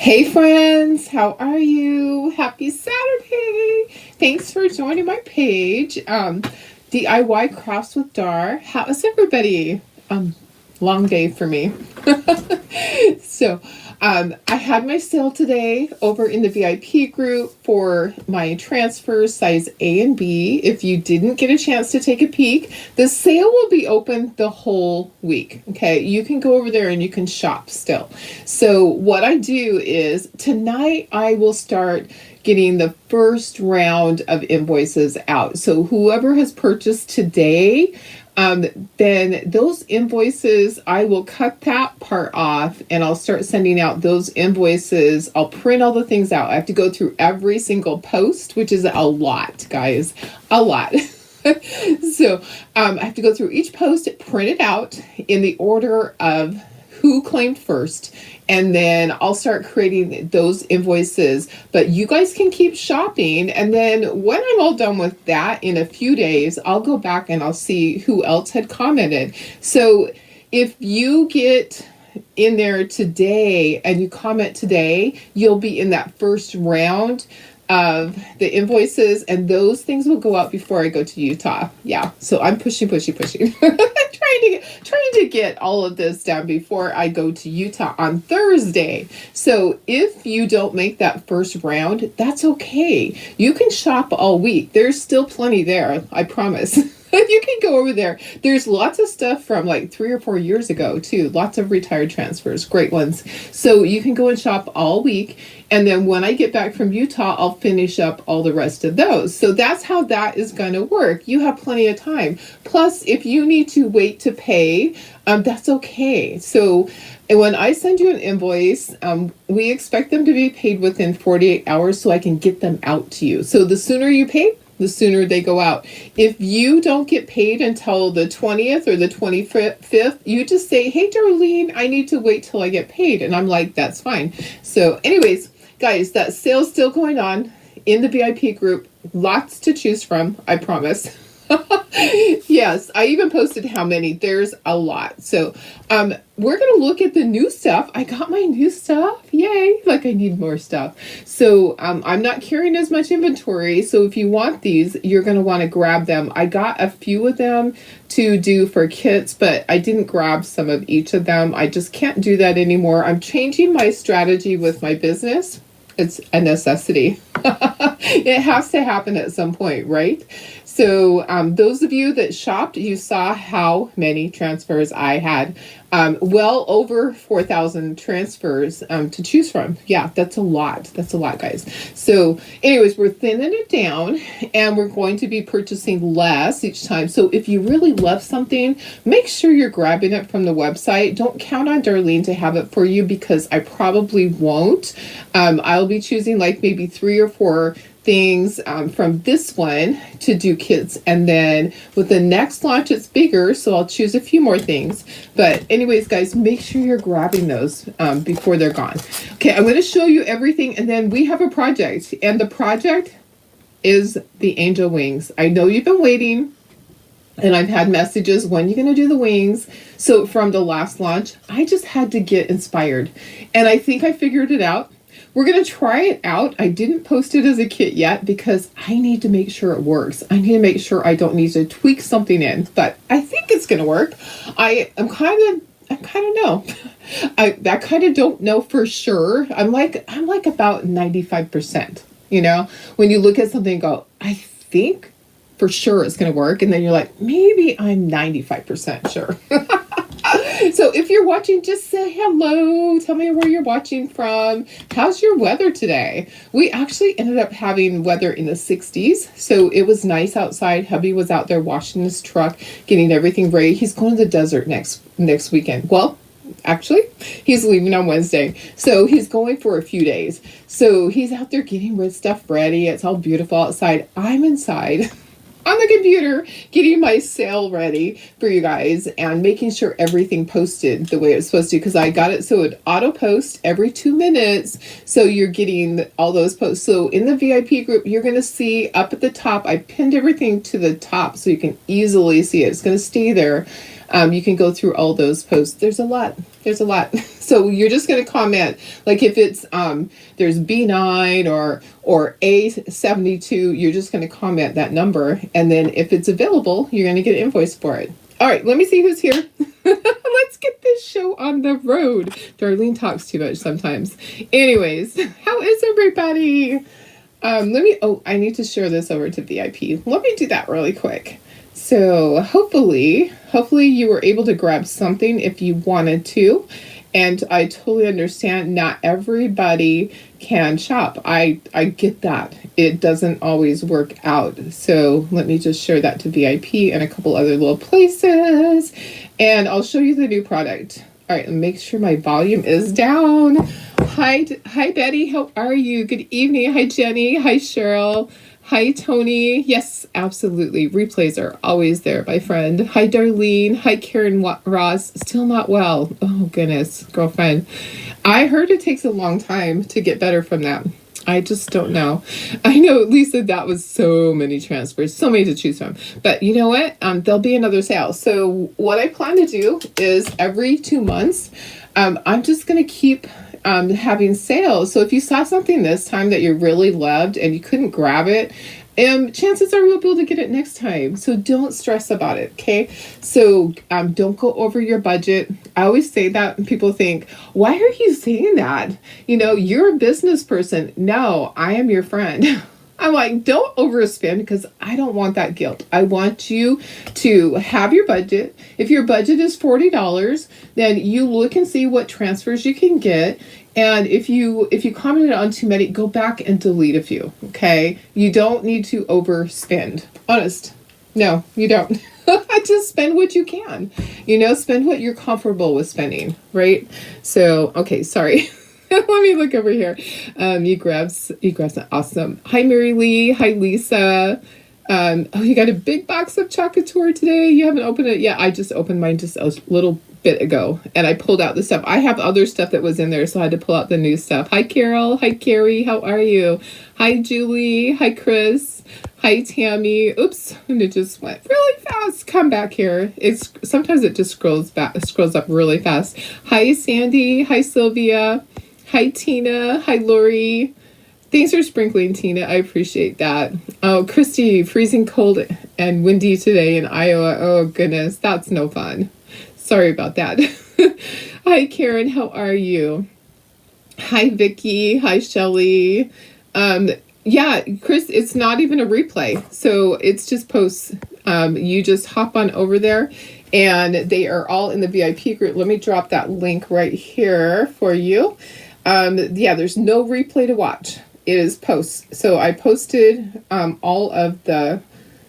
Hey friends, how are you? Happy Saturday. Thanks for joining my page. DIY Crafts with Dar. How is everybody? Long day for me. So, I had my sale today over in the VIP group for my transfers size A and B. If you didn't get a chance to take a peek, the sale will be open the whole week. Okay, you can go over there and you can shop still. So what I do is tonight I will start getting the first round of invoices out. So whoever has purchased today, then those invoices, I will cut that part off and I'll start sending out those invoices. I'll print all the things out. I have to go through every single post, which is a lot, guys, a lot. So I have to go through each post, print it out in the order of who claimed first, and then I'll start creating those invoices. But you guys can keep shopping, and then when I'm all done with that in a few days, I'll go back and I'll see who else had commented. So if you get in there today and you comment today, you'll be in that first round of the invoices, and those things will go out before I go to Utah. Yeah, so I'm pushing trying to get all of this done before I go to Utah on Thursday. So if you don't make that first round, that's okay. You can shop all week. There's still plenty there, I promise. You can go over there. There's lots of stuff from like 3 or 4 years ago too. Lots of retired transfers, great ones. So you can go and shop all week. And then when I get back from Utah, I'll finish up all the rest of those. So that's how that is going to work. You have plenty of time. Plus, if you need to wait to pay, that's okay. So when I send you an invoice, we expect them to be paid within 48 hours so I can get them out to you. So the sooner you pay, the sooner they go out. If you don't get paid until the 20th or the 25th, you just say, hey, Darlene, I need to wait till I get paid. And I'm like, that's fine. So anyways, guys, that sale's still going on in the VIP group. Lots to choose from, I promise. Yes, I even posted how many. There's a lot. So we're going to look at the new stuff. I got my new stuff. Yay. Like I need more stuff. So I'm not carrying as much inventory. So if you want these, you're going to want to grab them. I got a few of them to do for kits, but I didn't grab some of each of them. I just can't do that anymore. I'm changing my strategy with my business. It's a necessity. It has to happen at some point, right? So those of you that shopped, you saw how many transfers I had. Well over 4,000 transfers to choose from. Yeah, that's a lot. That's a lot, guys. So anyways, we're thinning it down and we're going to be purchasing less each time. So if you really love something, make sure you're grabbing it from the website. Don't count on Darlene to have it for you because I probably won't. I'll be choosing like maybe 3 or 4 things from this one to do kits, and then with the next launch it's bigger, so I'll choose a few more things. But anyways, guys, make sure you're grabbing those before they're gone. Okay, I'm going to show you everything, and then we have a project, and the project is the angel wings. I know you've been waiting, and I've had messages, when are you going to do the wings? So from the last launch, I just had to get inspired, and I think I figured it out. We're going to try it out. I didn't post it as a kit yet because I need to make sure it works. I need to make sure I don't need to tweak something in, but I think it's going to work. I kind of know. I kind of don't know for sure. I'm like about 95%, you know, when you look at something and go, I think for sure it's going to work. And then you're like, maybe I'm 95% sure. So if you're watching, just say hello. Tell me where you're watching from. How's your weather today? We actually ended up having weather in the 60s. So it was nice outside. Hubby was out there washing his truck, getting everything ready. He's going to the desert next weekend. Well, actually, he's leaving on Wednesday. So he's going for a few days. So he's out there getting red stuff ready. It's all beautiful outside. I'm inside on the computer getting my sale ready for you guys and making sure everything posted the way it's supposed to, because I got it so it auto posts every 2 minutes, so you're getting all those posts. So in the VIP group, you're going to see up at the top, I pinned everything to the top so you can easily see it. It's going to stay there You can go through all those posts. There's a lot. There's a lot. So you're just going to comment, like if it's there's B9 or A72, you're just going to comment that number, and then if it's available, you're going to get an invoice for it. All right, let me see who's here. Let's get this show on the road. Darlene talks too much sometimes. Anyways, how is everybody? I need to share this over to VIP. Let me do that really quick. So hopefully you were able to grab something if you wanted to. And I totally understand not everybody can shop. I get that. It doesn't always work out. So let me just share that to VIP and a couple other little places. And I'll show you the new product. All right, make sure my volume is down. Hi Betty, how are you? Good evening. Hi Jenny. Hi Cheryl. Hi Tony. Yes, absolutely. Replays are always there, my friend. Hi Darlene. Hi Karen Ross. Still not well. Oh goodness, girlfriend. I heard it takes a long time to get better from that. I just don't know. I know, Lisa, that was so many transfers, so many to choose from. But you know what? There'll be another sale. So what I plan to do is every 2 months, I'm just going to keep having sales. So if you saw something this time that you really loved and you couldn't grab it, chances are you'll be able to get it next time. So don't stress about it, okay? So don't go over your budget. I always say that and people think, why are you saying that? You know, you're a business person. No, I am your friend. I'm like, don't overspend because I don't want that guilt. I want you to have your budget. If your budget is $40, then you look and see what transfers you can get. And if you commented on too many, go back and delete a few, okay? You don't need to overspend. Honest. No, you don't. Just spend what you can. You know, spend what you're comfortable with spending, right? So, okay, sorry. Let me look over here. You grabbed some awesome. Hi, Mary Lee. Hi, Lisa. You got a big box of chocolate tour today. You haven't opened it yet. I just opened mine just a little bit ago, and I pulled out the stuff. I have other stuff that was in there, so I had to pull out the new stuff. Hi, Carol. Hi, Carrie. How are you? Hi, Julie. Hi, Chris. Hi, Tammy. Oops, and it just went really fast. Come back here. Sometimes it just scrolls up really fast. Hi, Sandy. Hi, Sylvia. Hi, Tina. Hi, Lori. Thanks for sprinkling, Tina. I appreciate that. Oh, Christy, freezing cold and windy today in Iowa. Oh, goodness. That's no fun. Sorry about that. Hi, Karen. How are you? Hi, Vicky. Hi, Shelly. Yeah, Chris, it's not even a replay. So it's just posts. You just hop on over there. And they are all in the VIP group. Let me drop that link right here for you. Yeah, there's no replay to watch. It is posts. So I posted all of the...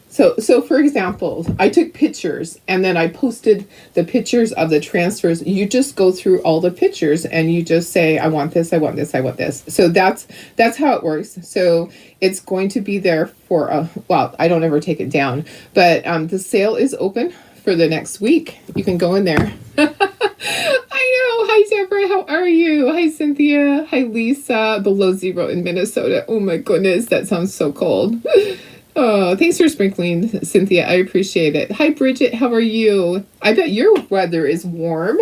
So for example, I took pictures and then I posted the pictures of the transfers. You just go through all the pictures and you just say, I want this, I want this, I want this. So that's how it works. So it's going to be there for well, I don't ever take it down, but the sale is open for the next week. You can go in there. I know. Hi, Deborah. How are you? Hi, Cynthia. Hi, Lisa. Below zero in Minnesota. Oh my goodness, that sounds so cold. Oh, thanks for sprinkling, Cynthia. I appreciate it. Hi, Bridget. How are you? I bet your weather is warm.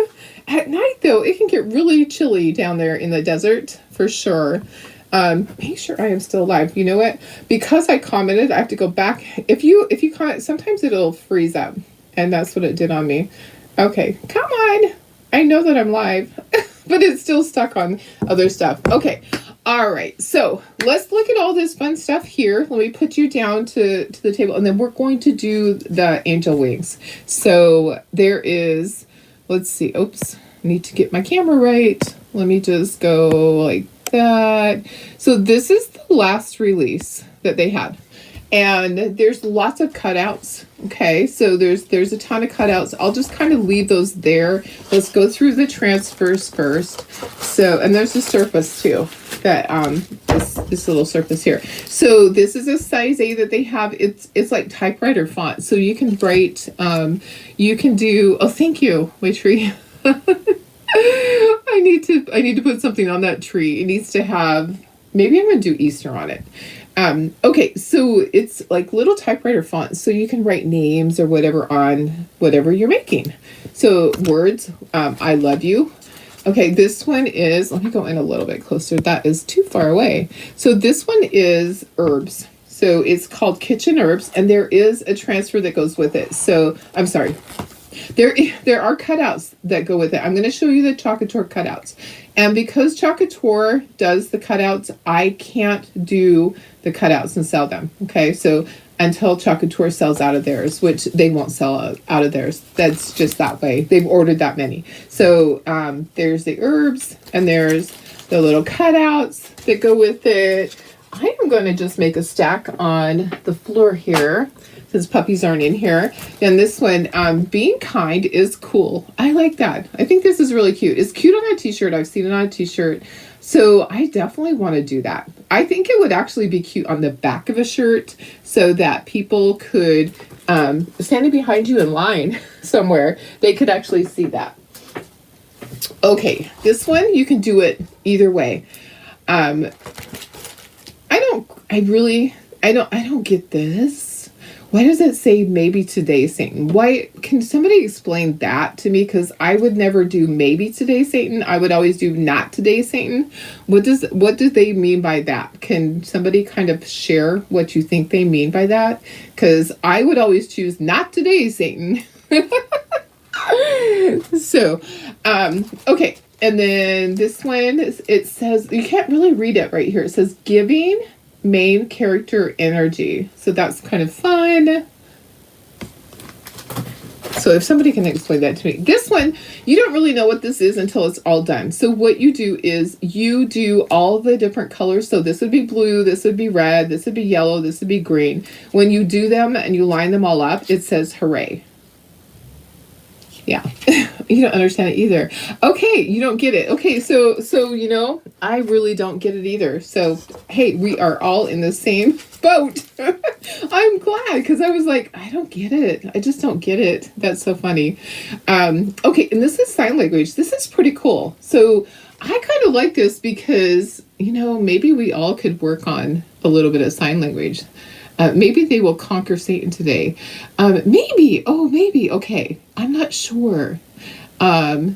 At night, though, it can get really chilly down there in the desert, for sure. Make sure I am still alive. You know what? Because I commented, I have to go back. If you comment, sometimes it'll freeze up. And that's what it did on me. Okay, come on. I know that I'm live, but it's still stuck on other stuff. Okay. All right, so let's look at all this fun stuff here. Let me put you down to the table, and then we're going to do the angel wings. So there is, let's see, oops, I need to get my camera right. Let me just go like that. So this is the last release that they had. And there's lots of cutouts. Okay, so there's a ton of cutouts. I'll just kind of leave those there. Let's go through the transfers first. So, and there's a surface too. That this little surface here. So this is a size A that they have. It's like typewriter font. So you can write. You can do. Oh, thank you, my tree. I need to put something on that tree. It needs to have. Maybe I'm gonna do Easter on it. Okay, so it's like little typewriter fonts, so you can write names or whatever on whatever you're making. So words, I love you. Okay, this one is, let me go in a little bit closer. That is too far away. So this one is herbs. So it's called Kitchen Herbs, and there is a transfer that goes with it. So I'm sorry. There are cutouts that go with it. I'm going to show you the Chocator cutouts. And because Chocator does the cutouts, I can't do the cutouts and sell them. Okay, so until Chocator sells out of theirs, which they won't sell out of theirs. That's just that way. They've ordered that many. So there's the herbs, and there's the little cutouts that go with it. I am going to just make a stack on the floor here, since puppies aren't in here. And this one, being kind is cool. I like that. I think this is really cute. It's cute on a t-shirt. I've seen it on a t-shirt. So I definitely want to do that. I think it would actually be cute on the back of a shirt so that people could, standing behind you in line somewhere, they could actually see that. Okay, this one, you can do it either way. I don't get this. Why does it say maybe today, Satan? Why, can somebody explain that to me? Because I would never do maybe today, Satan. I would always do not today, Satan. What do they mean by that? Can somebody kind of share what you think they mean by that? Because I would always choose not today, Satan. So, okay. And then this one, it says, you can't really read it right here. It says giving main character energy. So that's kind of fun. So if somebody can explain that to me. This one, you don't really know what this is until it's all done. So what you do is you do all the different colors. So this would be blue, this would be red, this would be yellow, this would be green. When you do them and you line them all up, it says hooray. Yeah, you don't understand it either. Okay, you don't get it. Okay, so you know, I really don't get it either. So hey, we are all in the same boat. I'm glad, because I was like, I don't get it. I just don't get it. That's so funny. Okay, and this is sign language. This is pretty cool. So I kind of like this because, you know, maybe we all could work on a little bit of sign language. Maybe they will conquer Satan today. Maybe. Oh, maybe. Okay. I'm not sure. But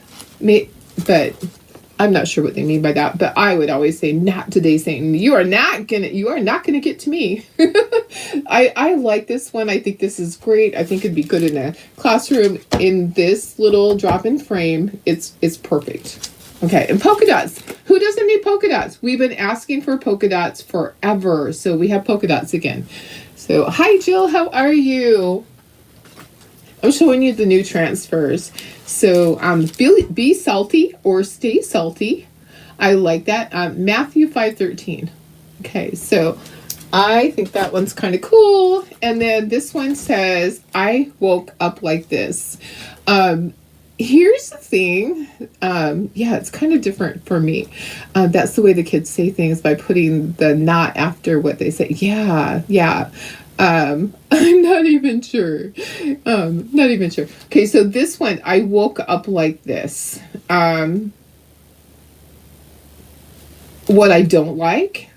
I'm not sure what they mean by that. But I would always say, not today, Satan. You are not gonna get to me. I like this one. I think this is great. I think it'd be good in a classroom. In this little drop-in frame, it's perfect. Okay, and polka dots. Who doesn't need polka dots? We've been asking for polka dots forever, so we have polka dots again. So, hi Jill, how are you? I'm showing you the new transfers. So, be salty or stay salty. I like that. Matthew 5:13. Okay, so I think that one's kind of cool. And then this one says, I woke up like this. Here's the thing. Yeah, it's kind of different for me. That's the way the kids say things, by putting the not after what they say. Yeah. I'm not even sure. Not even sure. Okay, so this one, I woke up like this. What I don't like,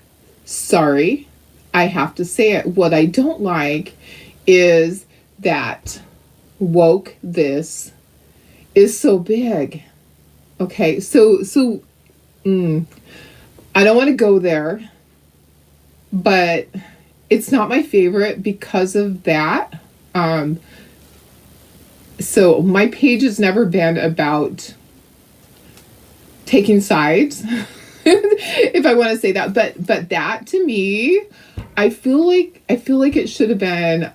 sorry, I have to say it. What I don't like is that woke this is so big. Okay, so I don't want to go there, but it's not my favorite because of that. So my page has never been about taking sides, if I want to say that, but that to me, I feel like it should have been,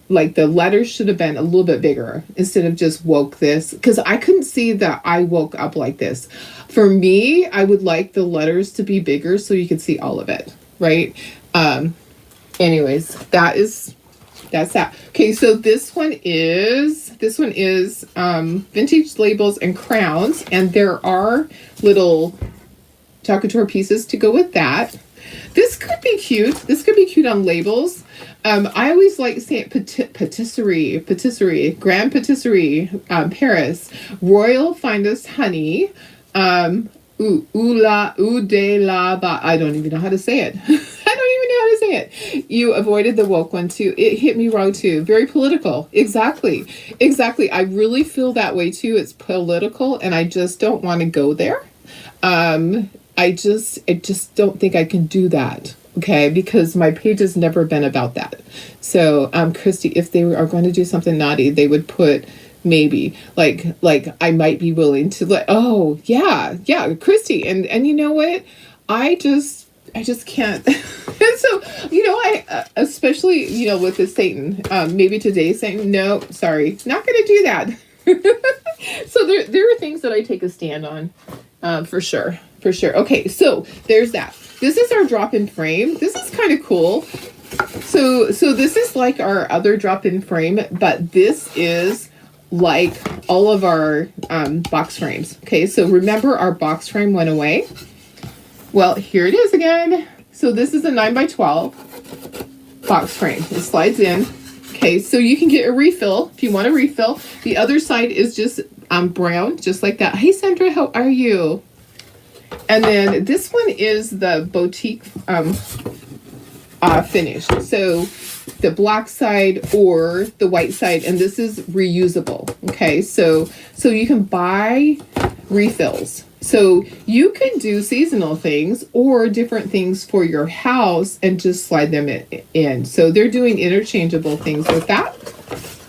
like, the letters should have been a little bit bigger instead of just woke this, because I couldn't see that I woke up like this. For me, I would like the letters to be bigger so you could see all of it, right? Anyways, that's that. Okay, so this one is vintage labels and crowns, and there are little Chocator pieces to go with that. This could be cute. This could be cute on labels. I always like saying patisserie, Grand Patisserie, Paris, Royal Finest Honey, I don't even know how to say it. I don't even know how to say say it. You avoided the woke one too. It hit me wrong too. Very political. Exactly. Exactly. I really feel that way too. It's political and I just don't want to go there. I just don't think I can do that. Okay, because my page has never been about that. So, Christy, if they are going to do something naughty, they would put maybe like I might be willing to let. Oh yeah, Christy, and you know what? I just can't. And so I especially with the Satan, maybe today's Satan. No, sorry, not going to do that. So there are things that I take a stand on, for sure. For sure. Okay, so there's that. This is our drop-in frame. This is kind of cool. So this is like our other drop-in frame, but this is like all of our box frames. Okay, so remember our box frame went away? Well, here it is again. So this is a 9x12 box frame. It slides in. Okay, so you can get a refill if you want a refill. The other side is just brown, just like that. Hey, Sandra, how are you? And then this one is the boutique finish. So the black side or the white side, and this is reusable. Okay, so you can buy refills. So you can do seasonal things or different things for your house and just slide them in. So they're doing interchangeable things with that.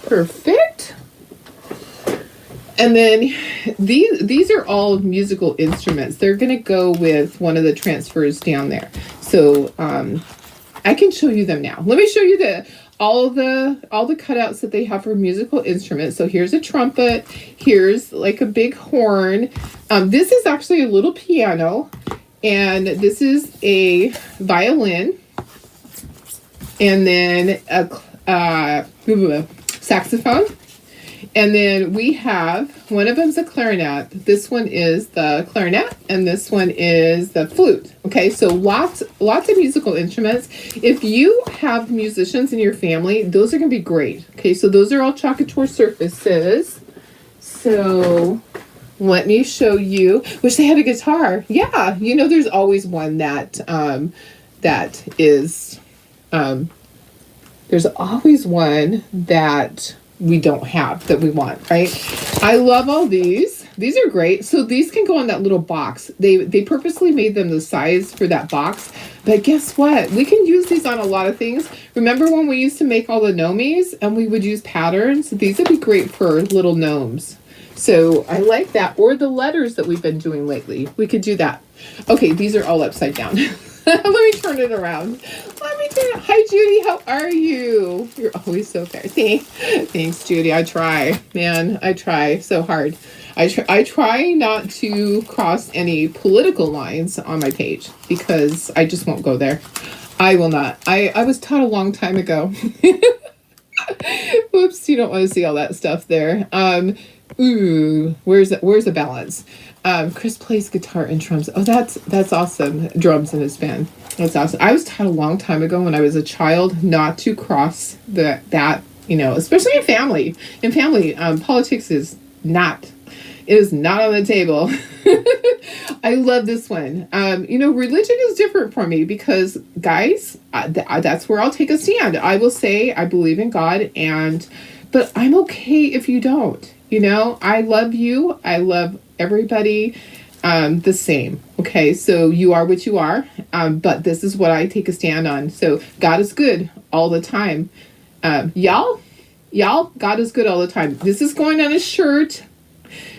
Perfect. And then these are all musical instruments. They're going to go with one of the transfers down there. So I can show you them now. Let me show you all the cutouts that they have for musical instruments. So here's a trumpet. Here's like a big horn. This is actually a little piano. And this is a violin. And then a saxophone. And then we have, one of them's a clarinet. This one is the clarinet, and this one is the flute. Okay, so lots of musical instruments. If you have musicians in your family, those are going to be great. Okay, so those are all Chocator surfaces. So let me show you. Wish they had a guitar. Yeah, there's always one that is. There's always one that we don't have that we want, right? I love all these. These are great. So these can go on that little box. They purposely made them the size for that box. But guess what? We can use these on a lot of things. Remember when we used to make all the gnomies and we would use patterns? These would be great for little gnomes. So I like that. Or the letters that we've been doing lately. We could do that. Okay, these are all upside down. Let me turn it around. Hi, Judy. How are you? You're always so fair. Thanks, Judy. I try. Man, I try so hard. I try not to cross any political lines on my page because I just won't go there. I will not. I was taught a long time ago. Whoops, you don't want to see all that stuff there. Where's the balance? Chris plays guitar and drums. Oh, that's awesome. Drums in his band. That's awesome. I was taught a long time ago when I was a child not to cross that, especially in family. In family, politics is not on the table. I love this one. Religion is different for me because, guys, that's where I'll take a stand. I will say I believe in God, but I'm okay if you don't. I love you. I love everybody the same. Okay, so you are what you are, but this is what I take a stand on. So God is good all the time. Y'all, God is good all the time. This is going on a shirt.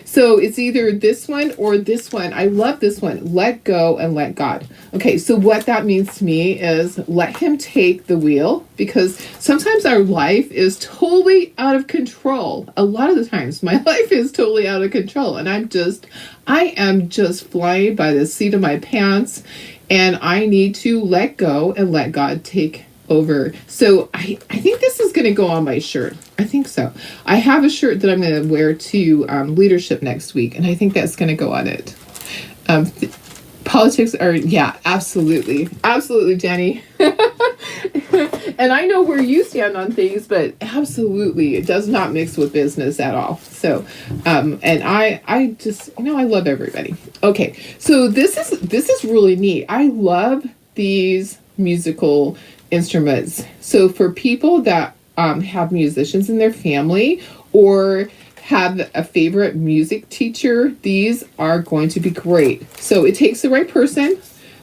So it's either this one or this one. I love this one. Let go and let God. Okay, so what that means to me is let him take the wheel, because sometimes our life is totally out of control. A lot of the times my life is totally out of control, and I am just flying by the seat of my pants, and I need to let go and let God take over. So I think this is going to go on my shirt. I think so. I have a shirt that I'm going to wear to leadership next week, and I think that's going to go on it. Politics are, yeah, absolutely, Jenny. And I know where you stand on things, but absolutely, it does not mix with business at all. So, and I just, I love everybody. Okay, so this is really neat. I love these musical instruments. So for people that have musicians in their family or have a favorite music teacher, these are going to be great. So it takes the right person.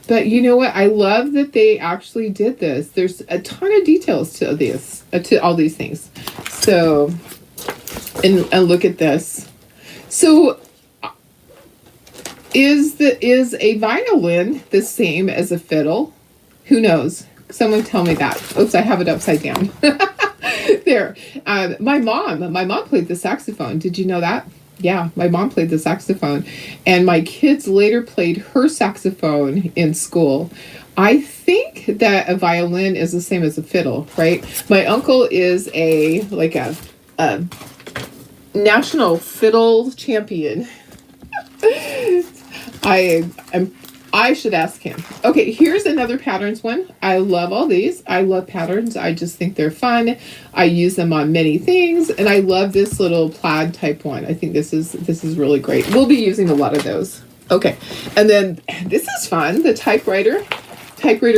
But you know what? I love that they actually did this. There's a ton of details to this, to all these things. So, and look at this. So, is a violin the same as a fiddle? Who knows? Someone tell me that. Oops, I have it upside down. There. My mom played the saxophone. Did you know that? Yeah, my mom played the saxophone, and my kids later played her saxophone in school. I think that a violin is the same as a fiddle, right? My uncle is a national fiddle champion. I should ask him. Okay, here's another patterns one. I love all these. I love patterns. I just think they're fun. I use them on many things, and I love this little plaid type one. I think this is really great. We'll be using a lot of those. Okay, and then this is fun. The typewriter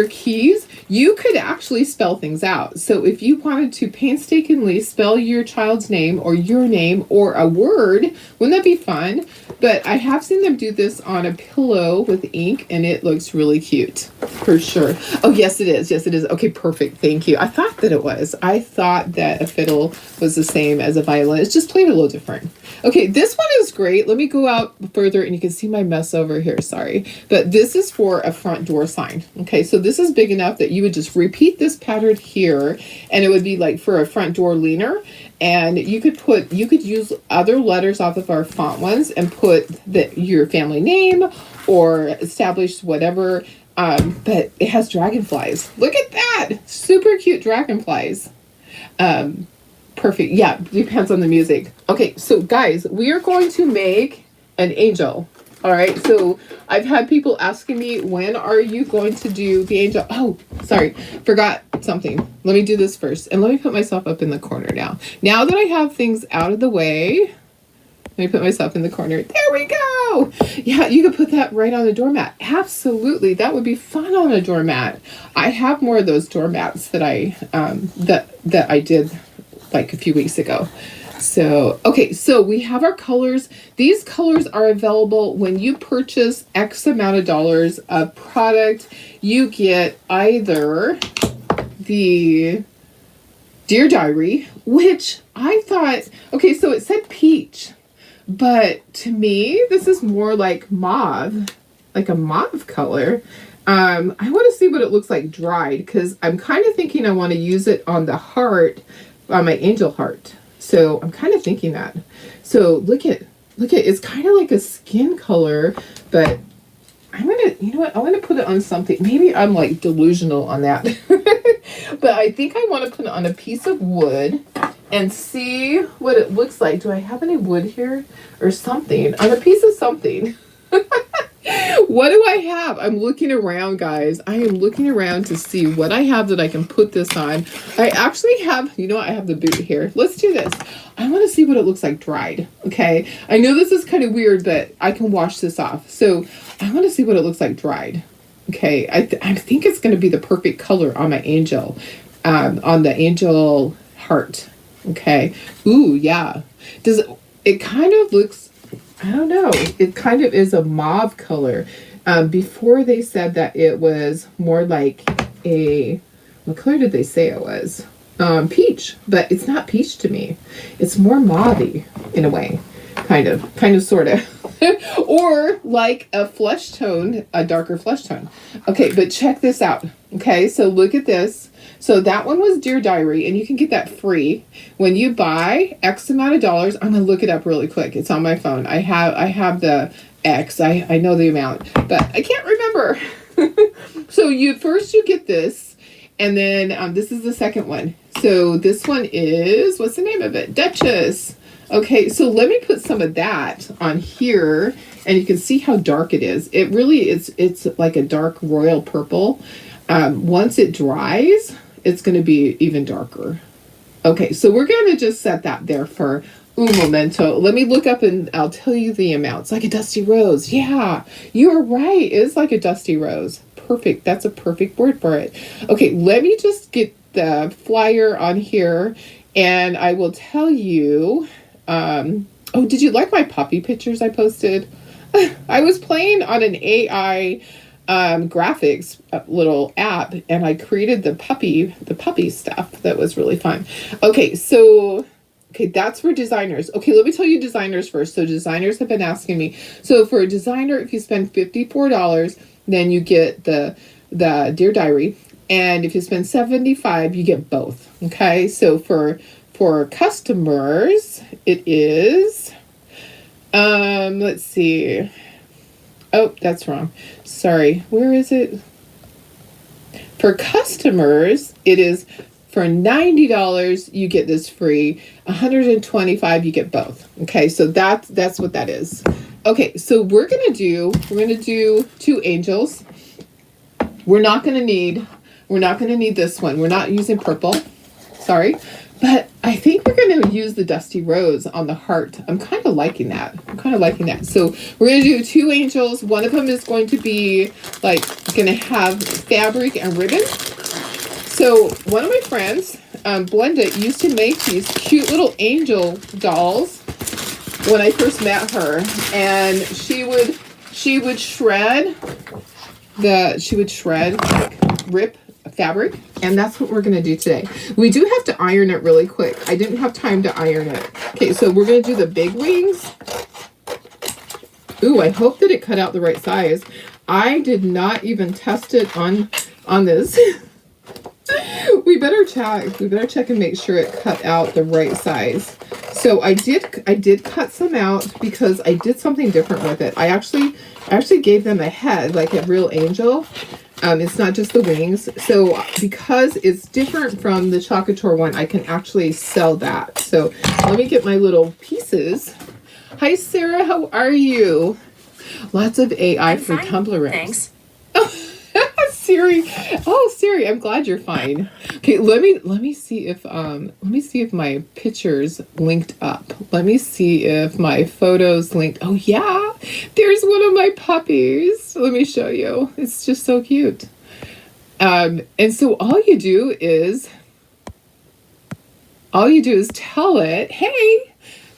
keys. You could actually spell things out. So if you wanted to painstakingly spell your child's name or your name or a word, wouldn't that be fun? But I have seen them do this on a pillow with ink, and it looks really cute, for sure. Oh, yes, it is. Yes, it is. Okay, perfect. Thank you. I thought that it was. I thought that a fiddle was the same as a violin. It's just played a little different. Okay, this one is great. Let me go out further, and you can see my mess over here. Sorry. But this is for a front door sign. Okay, so this is big enough that you would just repeat this pattern here, and it would be like for a front door leaner. And you could use other letters off of our font ones and put your family name or establish whatever. But it has dragonflies. Look at that. Super cute dragonflies. Perfect. Yeah, depends on the music. Okay, so guys, we are going to make an angel. All right, so I've had people asking me, when are you going to do the angel? Oh, sorry, forgot something. Let me do this first. And let me put myself up in the corner now. Now that I have things out of the way, let me put myself in the corner. There we go. Yeah, you could put that right on the doormat. Absolutely, that would be fun on a doormat. I have more of those doormats that I did like a few weeks ago. So, okay, so we have our colors. These colors are available when you purchase X amount of dollars of product. You get either the Dear Diary, which I thought, okay, so it said peach, but to me, this is more like mauve, like a mauve color. I want to see what it looks like dried, because I'm kind of thinking I want to use it on the heart, on my angel heart. So I'm kind of thinking that. So look at, it's kind of like a skin color, but I'm going to, you know what? I want to put it on something. Maybe I'm like delusional on that, but I think I want to put it on a piece of wood and see what it looks like. Do I have any wood here or something? On a piece of something. What do I have? I'm looking around, guys. I am looking around to see what I have that I can put this on. I actually have, you know what? I have the boot here. Let's do this. I want to see what it looks like dried. Okay. I know this is kind of weird, but I can wash this off. So I want to see what it looks like dried. Okay. I think it's going to be the perfect color on my angel, on the angel heart. Okay. Ooh, yeah. It kind of looks, I don't know. It kind of is a mauve color. Before they said that it was more like what color did they say it was? Peach, but it's not peach to me. It's more mauve-y in a way, kind of, sort of. Or like a flesh tone, a darker flesh tone. Okay, but check this out. Okay, so look at this. So that one was Dear Diary, and you can get that free when you buy X amount of dollars. I'm gonna look it up really quick. It's on my phone. I have the X. I know the amount, but I can't remember. So you get this, and then this is the second one. So this one is, what's the name of it? Duchess. Okay, so let me put some of that on here, and you can see how dark it is. It really is. It's like a dark royal purple. Once it dries, it's going to be even darker. Okay, so we're going to just set that there for un momento. Let me look up and I'll tell you the amount. It's like a dusty rose. Yeah, you are right. It's like a dusty rose. perfect. That's a perfect word for it. Okay, let me just get the flyer on here, and I will tell you. Oh, did you like my puppy pictures I posted? I was playing on an AI graphics little app, and I created the puppy stuff. That was really fun. Okay, so okay, that's for designers. Okay, let me tell you designers first. So designers have been asking me. So for a designer, if you spend $54, then you get the Dear Diary, and if you spend $75, you get both. Okay, so for customers, it is let's see. Oh, that's wrong. Sorry. Where is it? For customers, it is for $90 you get this free. $125 you get both. Okay, so that's what that is. Okay, so we're gonna do 2 angels. We're not gonna need this one. We're not using purple. Sorry. But I think we're going to use the Dusty Rose on the heart. I'm kind of liking that. So we're going to do 2 angels. One of them is going to be like going to have fabric and ribbon. So one of my friends, Blenda, used to make these cute little angel dolls when I first met her, and she would shred like rip fabric, and that's what we're going to do today. We do have to iron it really quick. I didn't have time to iron it. Okay, so we're going to do the big wings. Ooh, I hope that it cut out the right size. I did not even test it on this. We better check and make sure it cut out the right size. So I did cut some out because I did something different with it. I actually gave them a head, like a real angel. It's not just the wings. So because it's different from the Chocator one, I can actually sell that. So let me get my little pieces. Hi, Sarah. How are you? Lots of AI for Tumblr. Thanks. Siri. Oh, Siri, I'm glad you're fine. Okay, let me see if my pictures linked up. Let me see if my photos linked. Oh yeah, there's one of my puppies. Let me show you. It's just so cute. And so all you do is tell it, hey,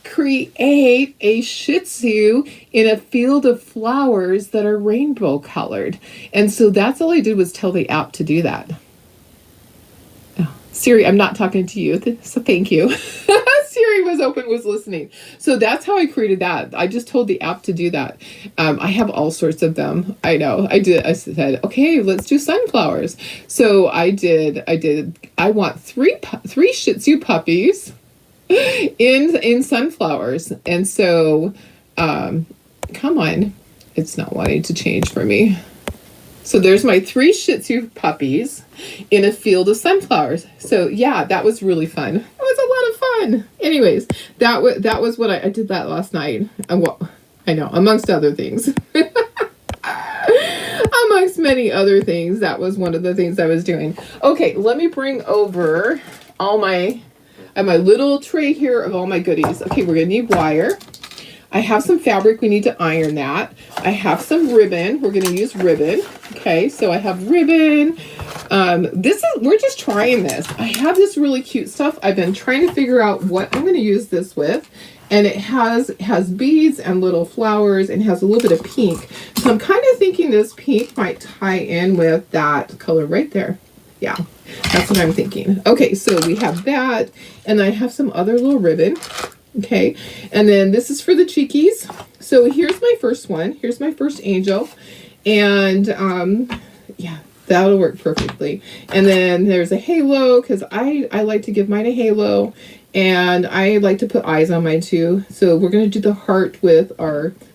create a Shih Tzu in a field of flowers that are rainbow colored. And so that's all I did was tell the app to do that. Oh, Siri, I'm not talking to you, so thank you. Siri was listening. So that's how I created that. I just told the app to do that. I have all sorts of them. I know. I said, okay, let's do sunflowers. So I want three Shih Tzu puppies in sunflowers. And so come on, it's not wanting to change for me. So there's my 3 Shih Tzu puppies in a field of sunflowers. So yeah, that was really fun. It was a lot of fun. Anyways, that was what I did that last night. I know, amongst other things. Amongst many other things, that was one of the things I was doing. Okay, let me bring over all my little tray here of all my goodies. Okay, we're gonna need wire. I have some fabric. We need to iron that. I have some ribbon. We're going to use ribbon. Okay, so I have ribbon. We're just trying this. I have this really cute stuff. I've been trying to figure out what I'm going to use this with. And it has beads and little flowers and has a little bit of pink. So I'm kind of thinking this pink might tie in with that color right there. Yeah, that's what I'm thinking. Okay, so we have that. And I have some other little ribbon. Okay, and then this is for the cheekies. So here's my first one. Here's my first angel. And yeah, that'll work perfectly. And then there's a halo, because I like to give mine a halo. And I like to put eyes on mine too. So we're going to do the heart with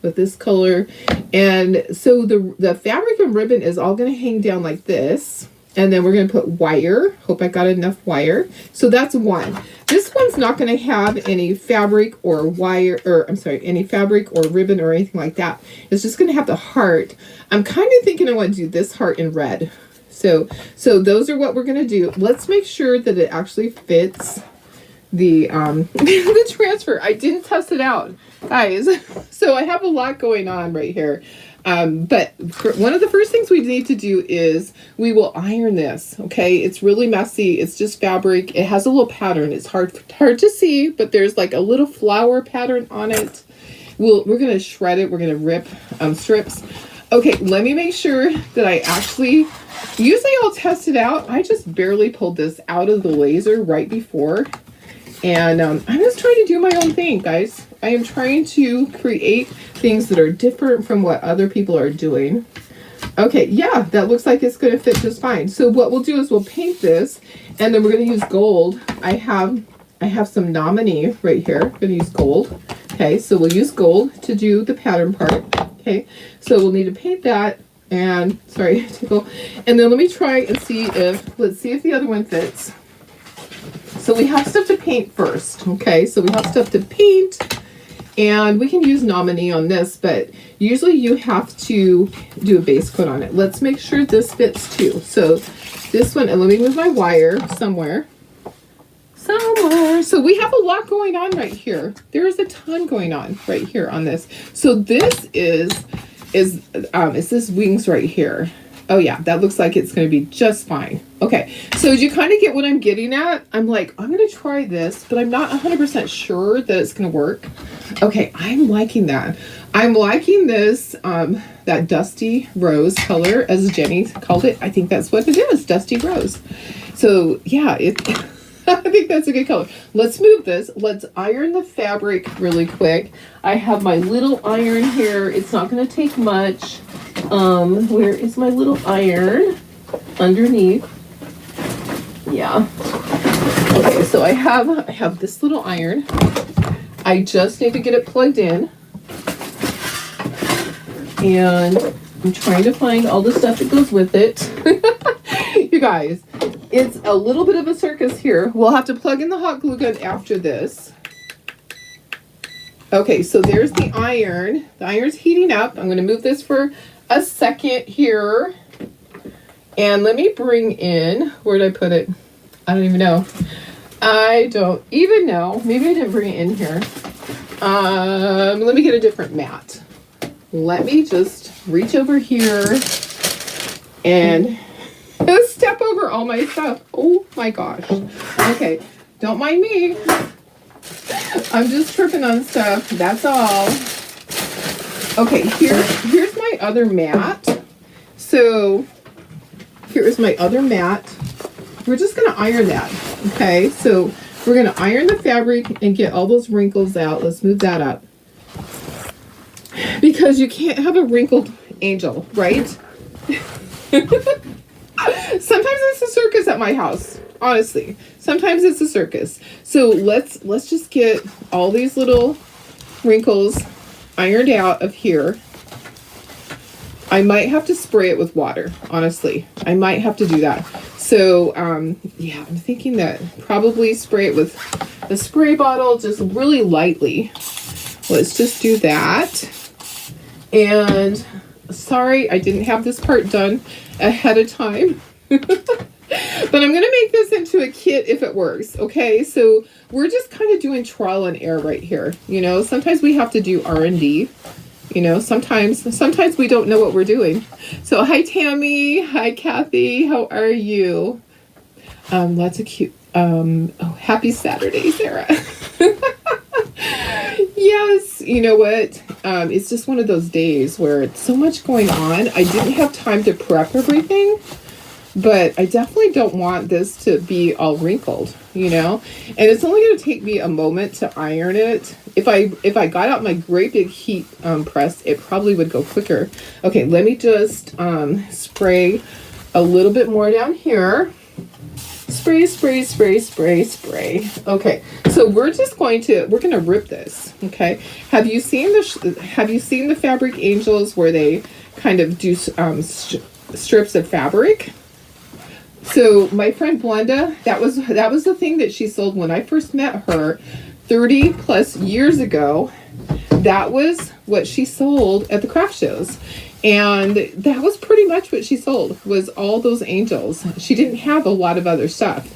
this color. And so the fabric and ribbon is all going to hang down like this. And then we're going to put wire. Hope I got enough wire. So that's one. This one's not going to have any fabric or wire, or I'm sorry, any fabric or ribbon or anything like that. It's just going to have the heart. I'm kind of thinking I want to do this heart in red. So those are what we're going to do. Let's make sure that it actually fits the the transfer. I didn't test it out, guys. So I have a lot going on right here. But one of the first things we need to do is we will iron this. Okay, it's really messy. It's just fabric. It has a little pattern. It's hard to see, but there's like a little flower pattern on it. We're gonna shred it. We're gonna rip strips. Okay, let me make sure that I actually. Usually I'll test it out. I just barely pulled this out of the laser right before. And I'm just trying to do my own thing, guys. I am trying to create things that are different from what other people are doing. Okay, yeah, that looks like it's going to fit just fine. So what we'll do is we'll paint this, and then we're going to use gold. I have some Nominee right here. I'm going to use gold. Okay, so we'll use gold to do the pattern part. Okay, so we'll need to paint that. And sorry, tickle. And then let me try and see let's see if the other one fits. So we have stuff to paint first. Okay, so we have stuff to paint, and we can use Nominee on this, but usually you have to do a base coat on it. Let's make sure this fits too. So this one, and let me move my wire somewhere. So we have a lot going on right here. There is a ton going on right here on this. So this is this wings right here. Oh yeah, that looks like it's going to be just fine. Okay, so you kind of get what I'm getting at. I'm like, I'm going to try this, but I'm not 100% sure that it's going to work. Okay, I'm liking that. I'm liking this, that dusty rose color, as Jenny called it. I think that's what it is, dusty rose. So yeah, I think that's a good color. Let's move this. Let's iron the fabric really quick. I have my little iron here. It's not going to take much. Where is my little iron? Underneath. Yeah. Okay, so I have this little iron. I just need to get it plugged in. And I'm trying to find all the stuff that goes with it. You guys, it's a little bit of a circus here. We'll have to plug in the hot glue gun after this. Okay, so there's the iron. The iron's heating up. I'm going to move this for a second here. And let me bring in, where did I put it? I don't even know. I don't even know. Maybe I didn't bring it in here. Let me get a different mat. Let me just reach over here and step over all my stuff. Oh my gosh. Okay, don't mind me. I'm just tripping on stuff. That's all. Okay, here's my other mat. So here's my other mat. We're just going to iron that. Okay, so we're going to iron the fabric and get all those wrinkles out. Let's move that up. Because you can't have a wrinkled angel, right? Sometimes it's a circus at my house. Honestly, sometimes it's a circus. So let's just get all these little wrinkles ironed out of here. I might have to spray it with water. Honestly, I might have to do that. So yeah, I'm thinking that probably spray it with a spray bottle, just really lightly. Let's just do that. And sorry, I didn't have this part done ahead of time. But I'm going to make this into a kit if it works. Okay, so we're just kind of doing trial and error right here. You know, sometimes we have to do R&D. You know, sometimes we don't know what we're doing. So hi, Tammy. Hi, Kathy. How are you? Lots of cute. Oh, happy Saturday, Sarah. Yes, you know what? It's just one of those days where it's so much going on. I didn't have time to prep everything. But I definitely don't want this to be all wrinkled, you know? And it's only going to take me a moment to iron it. If I got out my great big heat press, it probably would go quicker. Okay, let me just spray a little bit more down here. Spray, spray, spray, spray, spray. Okay, so we're going to rip this, okay? Have you seen the fabric angels where they kind of do strips of fabric? So my friend Blenda, that was the thing that she sold when I first met her 30 plus years ago. That was what she sold at the craft shows. And that was pretty much what she sold, was all those angels. She didn't have a lot of other stuff.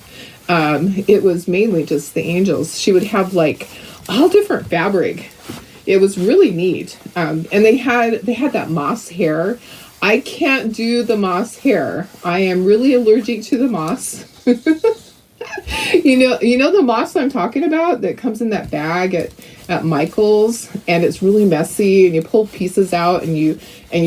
It was mainly just the angels. She would have like all different fabric. it was really neat. And they had that moss hair. I can't do the moss hair. I am really allergic to the moss. You know the moss I'm talking about that comes in that bag at Michael's, and it's really messy, and you pull pieces out and you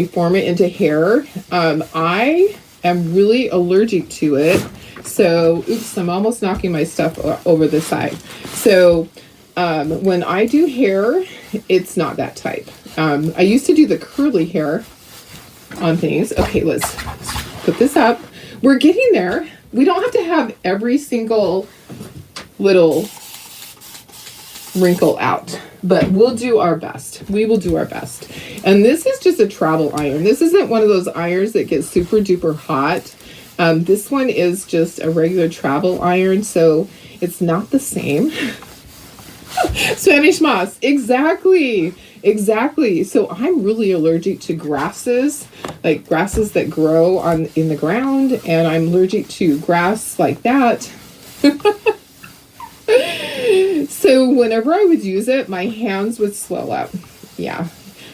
form it into hair. I am really allergic to it. So, oops, I'm almost knocking my stuff over the side. So, when I do hair, it's not that type. I used to do the curly hair on things. Okay, let's put this up. We're getting there. We don't have to have every single little wrinkle out, but we'll do our best. We will do our best. And this is just a travel iron. This isn't one of those irons that gets super duper hot. This one is just a regular travel iron, so it's not the same. Spanish moss, exactly. So I'm really allergic to grasses, like grasses that grow in the ground, and I'm allergic to grass like that. So whenever I would use it, my hands would swell up. Yeah.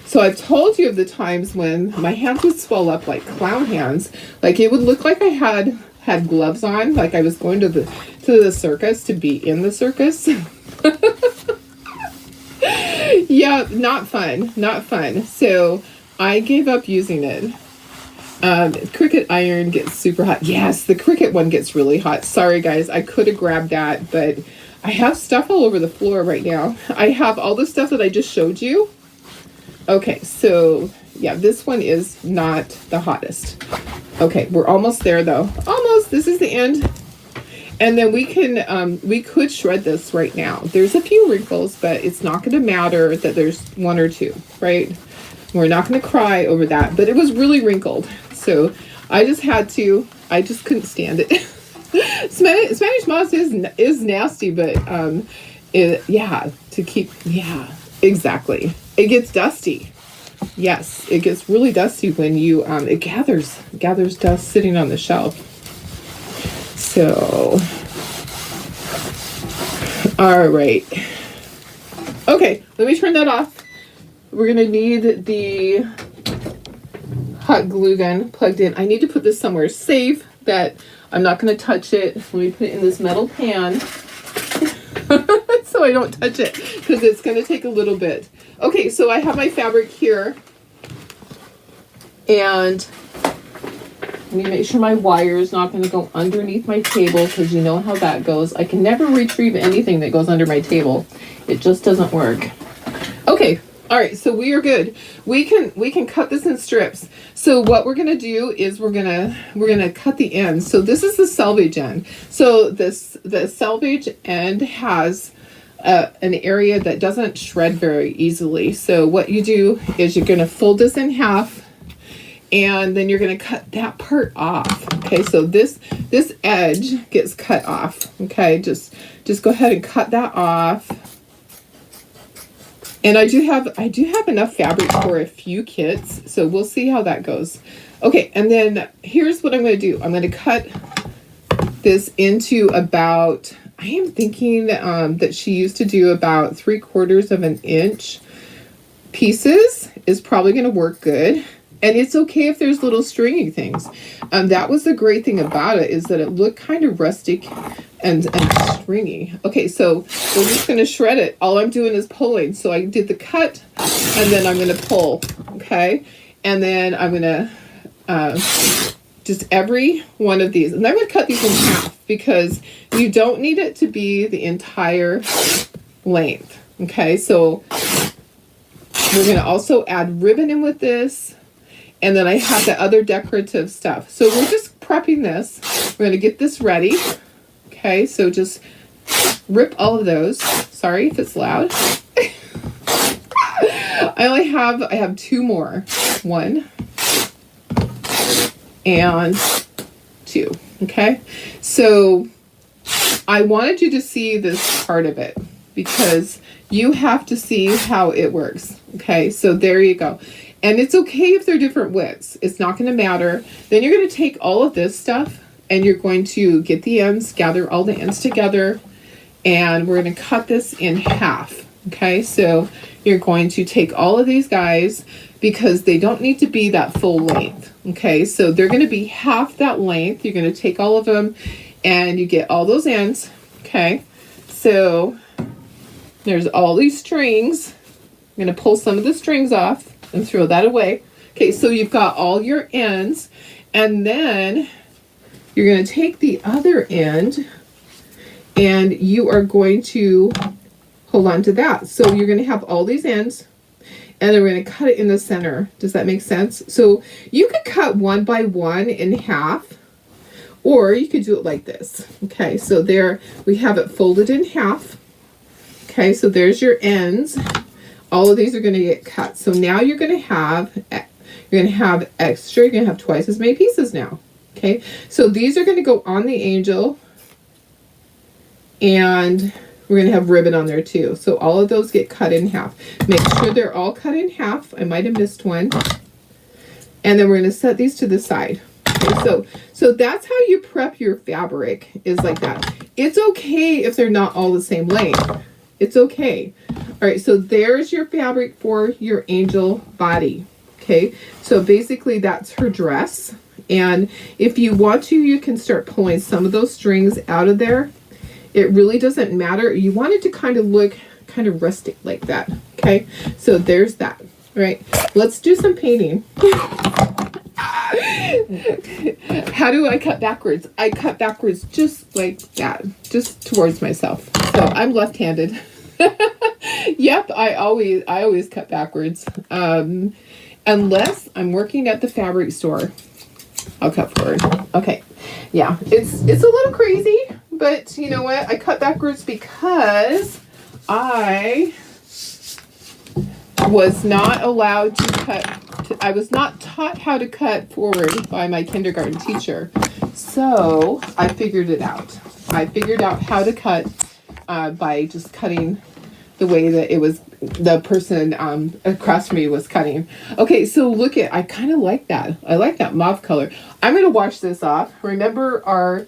So I've told you of the times when my hands would swell up like clown hands. Like it would look like I had gloves on, like I was going to the circus to be in the circus. Yeah, not fun. So I gave up using it. Cricut iron gets super hot. Yes, the Cricut one gets really hot. Sorry guys, I could have grabbed that, but I have stuff all over the floor right now. I have all the stuff that I just showed you. Okay, so yeah, this one is not the hottest. Okay, we're almost there though. Almost, this is the end. And then we could shred this right now. There's a few wrinkles, but it's not going to matter that there's one or two, right? We're not going to cry over that, but it was really wrinkled. So I just couldn't stand it. Spanish moss is nasty, but exactly. It gets dusty. Yes, it gets really dusty when you, it gathers dust sitting on the shelf. So, all right. Okay, let me turn that off. We're gonna need the hot glue gun plugged in. I need to put this somewhere safe that I'm not gonna touch it. Let me put it in this metal pan so I don't touch it because it's gonna take a little bit. Okay, so I have my fabric here, and let me make sure my wire is not going to go underneath my table, because you know how that goes. I can never retrieve anything that goes under my table. It just doesn't work. Okay. All right. So we are good. We can cut this in strips. So what we're going to do is we're going to cut the ends. So this is the selvage end. So the selvage end has an area that doesn't shred very easily. So what you do is you're going to fold this in half, and then you're going to cut that part off. Okay, so this edge gets cut off. Okay, just go ahead and cut that off. And I do have enough fabric for a few kits, so we'll see how that goes. Okay, and then here's what I'm going to do. I'm going to cut this into about, I am thinking that she used to do about 3/4 of an inch pieces is probably going to work good. And it's okay if there's little stringy things. That was the great thing about it, is that it looked kind of rustic and stringy. Okay, so we're just going to shred it. All I'm doing is pulling. So I did the cut, and then I'm going to pull. Okay, and then I'm going to just every one of these. And I'm going to cut these in half, because you don't need it to be the entire length. Okay, so we're going to also add ribbon in with this. And then I have the other decorative stuff. So we're just prepping this. We're going to get this ready. Okay, so just rip all of those. Sorry if it's loud. I have two more. 1 and 2. Okay, so I wanted you to see this part of it, because you have to see how it works. Okay, so there you go. And it's okay if they're different widths. It's not going to matter. Then you're going to take all of this stuff, and you're going to get the ends, gather all the ends together, and we're going to cut this in half. Okay, so you're going to take all of these guys, because they don't need to be that full length. Okay, so they're going to be half that length. You're going to take all of them and you get all those ends. Okay, so there's all these strings. I'm going to pull some of the strings off and throw that away. Okay, so you've got all your ends, and then you're going to take the other end and you are going to hold on to that. So you're going to have all these ends, and then we're going to cut it in the center. Does that make sense? So you could cut one by one in half, or you could do it like this. Okay, so there we have it folded in half. Okay, so there's your ends. All of these are going to get cut. So now you're going to have extra. You're going to have twice as many pieces now. Okay, so these are going to go on the angel, and we're going to have ribbon on there too. So all of those get cut in half. Make sure they're all cut in half. I might have missed one. And then we're going to set these to the side. Okay, so that's how you prep your fabric, is like that. It's okay if they're not all the same length. It's okay. All right, so there's your fabric for your angel body. Okay, so basically that's her dress. And if you want to, you can start pulling some of those strings out of there. It really doesn't matter. You want it to kind of look kind of rustic like that. Okay, so there's that. All right, let's do some painting. How do I cut backwards? I cut backwards just like that, just towards myself. So I'm left-handed. Yep, I always cut backwards. Unless I'm working at the fabric store, I'll cut forward. Okay, yeah, it's a little crazy, but you know what? I cut backwards because I was not allowed to cut. I was not taught how to cut forward by my kindergarten teacher, so I figured it out. I figured out how to cut by just cutting the way that it was the person across from me was cutting. Okay, so look at, I kind of like that. I like that mauve color. I'm going to wash this off. Remember, our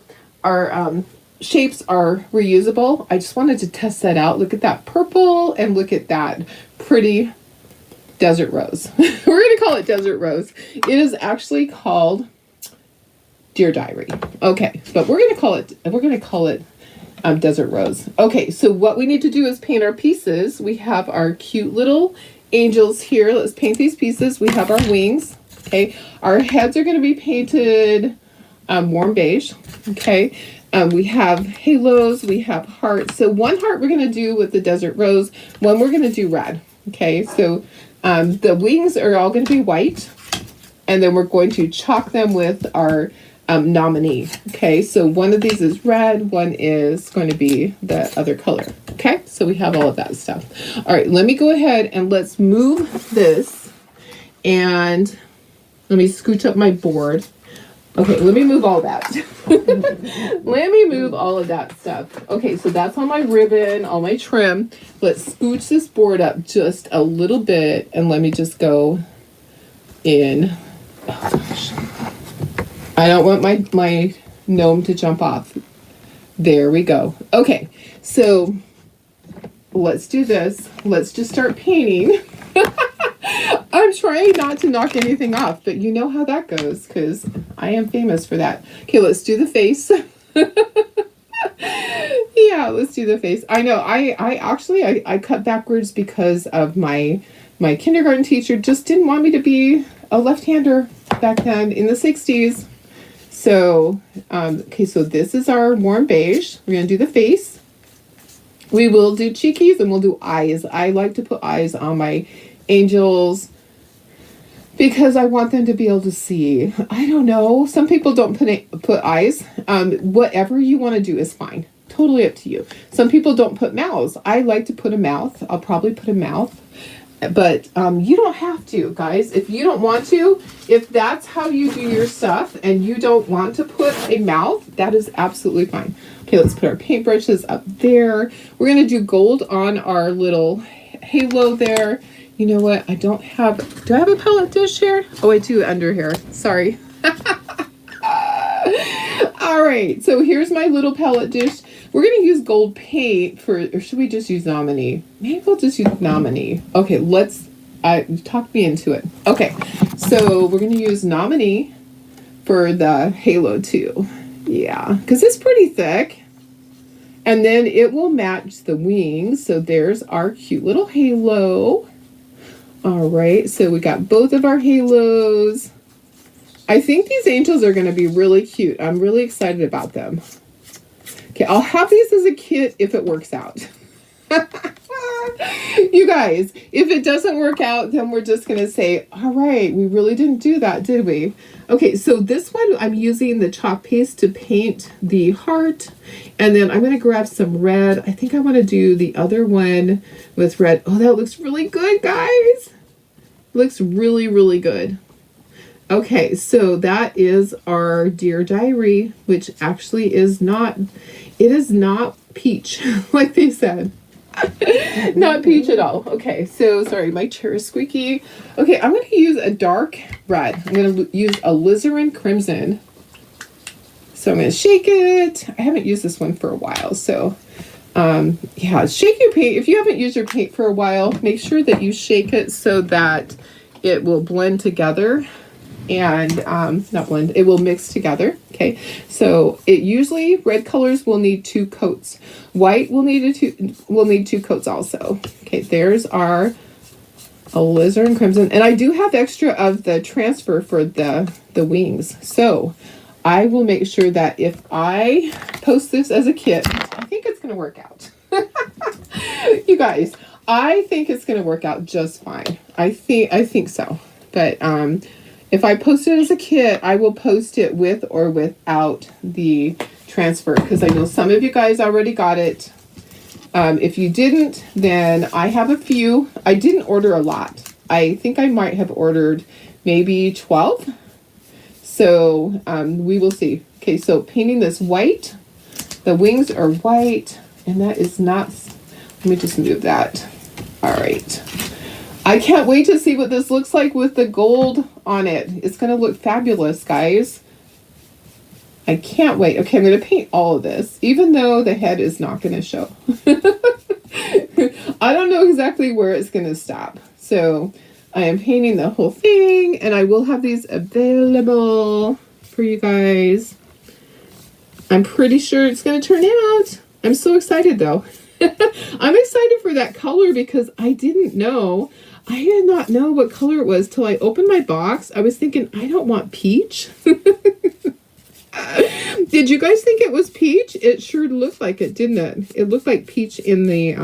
shapes are reusable. I just wanted to test that out. Look at that purple, and look at that pretty desert rose. We're going to call it desert rose. It is actually called Dear Diary. Okay, but we're going to call it desert rose. Okay, so what we need to do is paint our pieces. We have our cute little angels here. Let's paint these pieces. We have our wings. Okay, our heads are going to be painted warm beige. Okay, we have halos, we have hearts. So one heart we're going to do with the desert rose, one we're going to do red. Okay, so the wings are all going to be white, and then we're going to chalk them with our nominee. Okay, so one of these is red, one is going to be the other color. Okay, so we have all of that stuff. All right, let me go ahead and let's move this, and let me scooch up my board. Okay, let me move all that. Let me move all of that stuff. Okay, so that's on my ribbon, all my trim. Let's scooch this board up just a little bit, and let me just go in. Oh gosh. I don't want my gnome to jump off. There we go. Okay, so let's do this. Let's just start painting. I'm trying not to knock anything off, but you know how that goes, because I am famous for that. Okay, let's do the face. Yeah, let's do the face. I know, I cut backwards because of my kindergarten teacher just didn't want me to be a left-hander back then in the 60s. So, okay, so this is our warm beige. We're going to do the face. We will do cheekies, and we'll do eyes. I like to put eyes on my angels because I want them to be able to see. I don't know. Some people don't put eyes. Whatever you want to do is fine. Totally up to you. Some people don't put mouths. I like to put a mouth. I'll probably put a mouth. But you don't have to, guys. If you don't want to, if that's how you do your stuff and you don't want to put a mouth, that is absolutely fine. Okay, let's put our paintbrushes up there. We're going to do gold on our little halo there. You know what? Do I have a palette dish here? Oh, I do under here. Sorry. All right, so here's my little palette dish. We're going to use gold paint for, or should we just use Nominee? Maybe we'll just use Nominee. Okay, let's, talk me into it. Okay, so we're going to use Nominee for the halo too. Yeah, because it's pretty thick. And then it will match the wings. So there's our cute little halo. All right, so we got both of our halos. I think these angels are going to be really cute. I'm really excited about them. Okay, I'll have these as a kit if it works out. You guys, if it doesn't work out, then we're just going to say, all right, we really didn't do that, did we? Okay, so this one, I'm using the chalk paste to paint the heart. And then I'm going to grab some red. I think I want to do the other one with red. Oh, that looks really good, guys. Looks really, really good. Okay, so that is our Dear Diary, which actually is not, it is not peach, like they said. Not peach at all. Okay, so sorry, my chair is squeaky. Okay, I'm going to use a dark red. I'm going to use alizarin crimson. So I'm going to shake it. I haven't used this one for a while, so yeah, shake your paint. If you haven't used your paint for a while, make sure that you shake it so that it will blend together. And not blend, it will mix together. Okay, so it usually red colors will need 2 coats. White will need two coats also. Okay, there's our alizarin crimson, and I do have extra of the transfer for the wings. So I will make sure that if I post this as a kit, I think it's going to work out. You guys, I think it's going to work out just fine. I think so, but if I post it as a kit, I will post it with or without the transfer, because I know some of you guys already got it. If you didn't, then I have a few. I didn't order a lot. I think I might have ordered maybe 12. So we will see. Okay, so painting this white. The wings are white, and that is not, let me just move that. All right. I can't wait to see what this looks like with the gold on it. It's going to look fabulous, guys. I can't wait. Okay, I'm going to paint all of this, even though the head is not going to show. I don't know exactly where it's going to stop. So I am painting the whole thing, and I will have these available for you guys. I'm pretty sure it's going to turn out. I'm so excited, though. I'm excited for that color because I didn't know. I did not know what color it was till I opened my box. I was thinking, I don't want peach. Did you guys think it was peach? It sure looked like it, didn't it? It looked like peach in the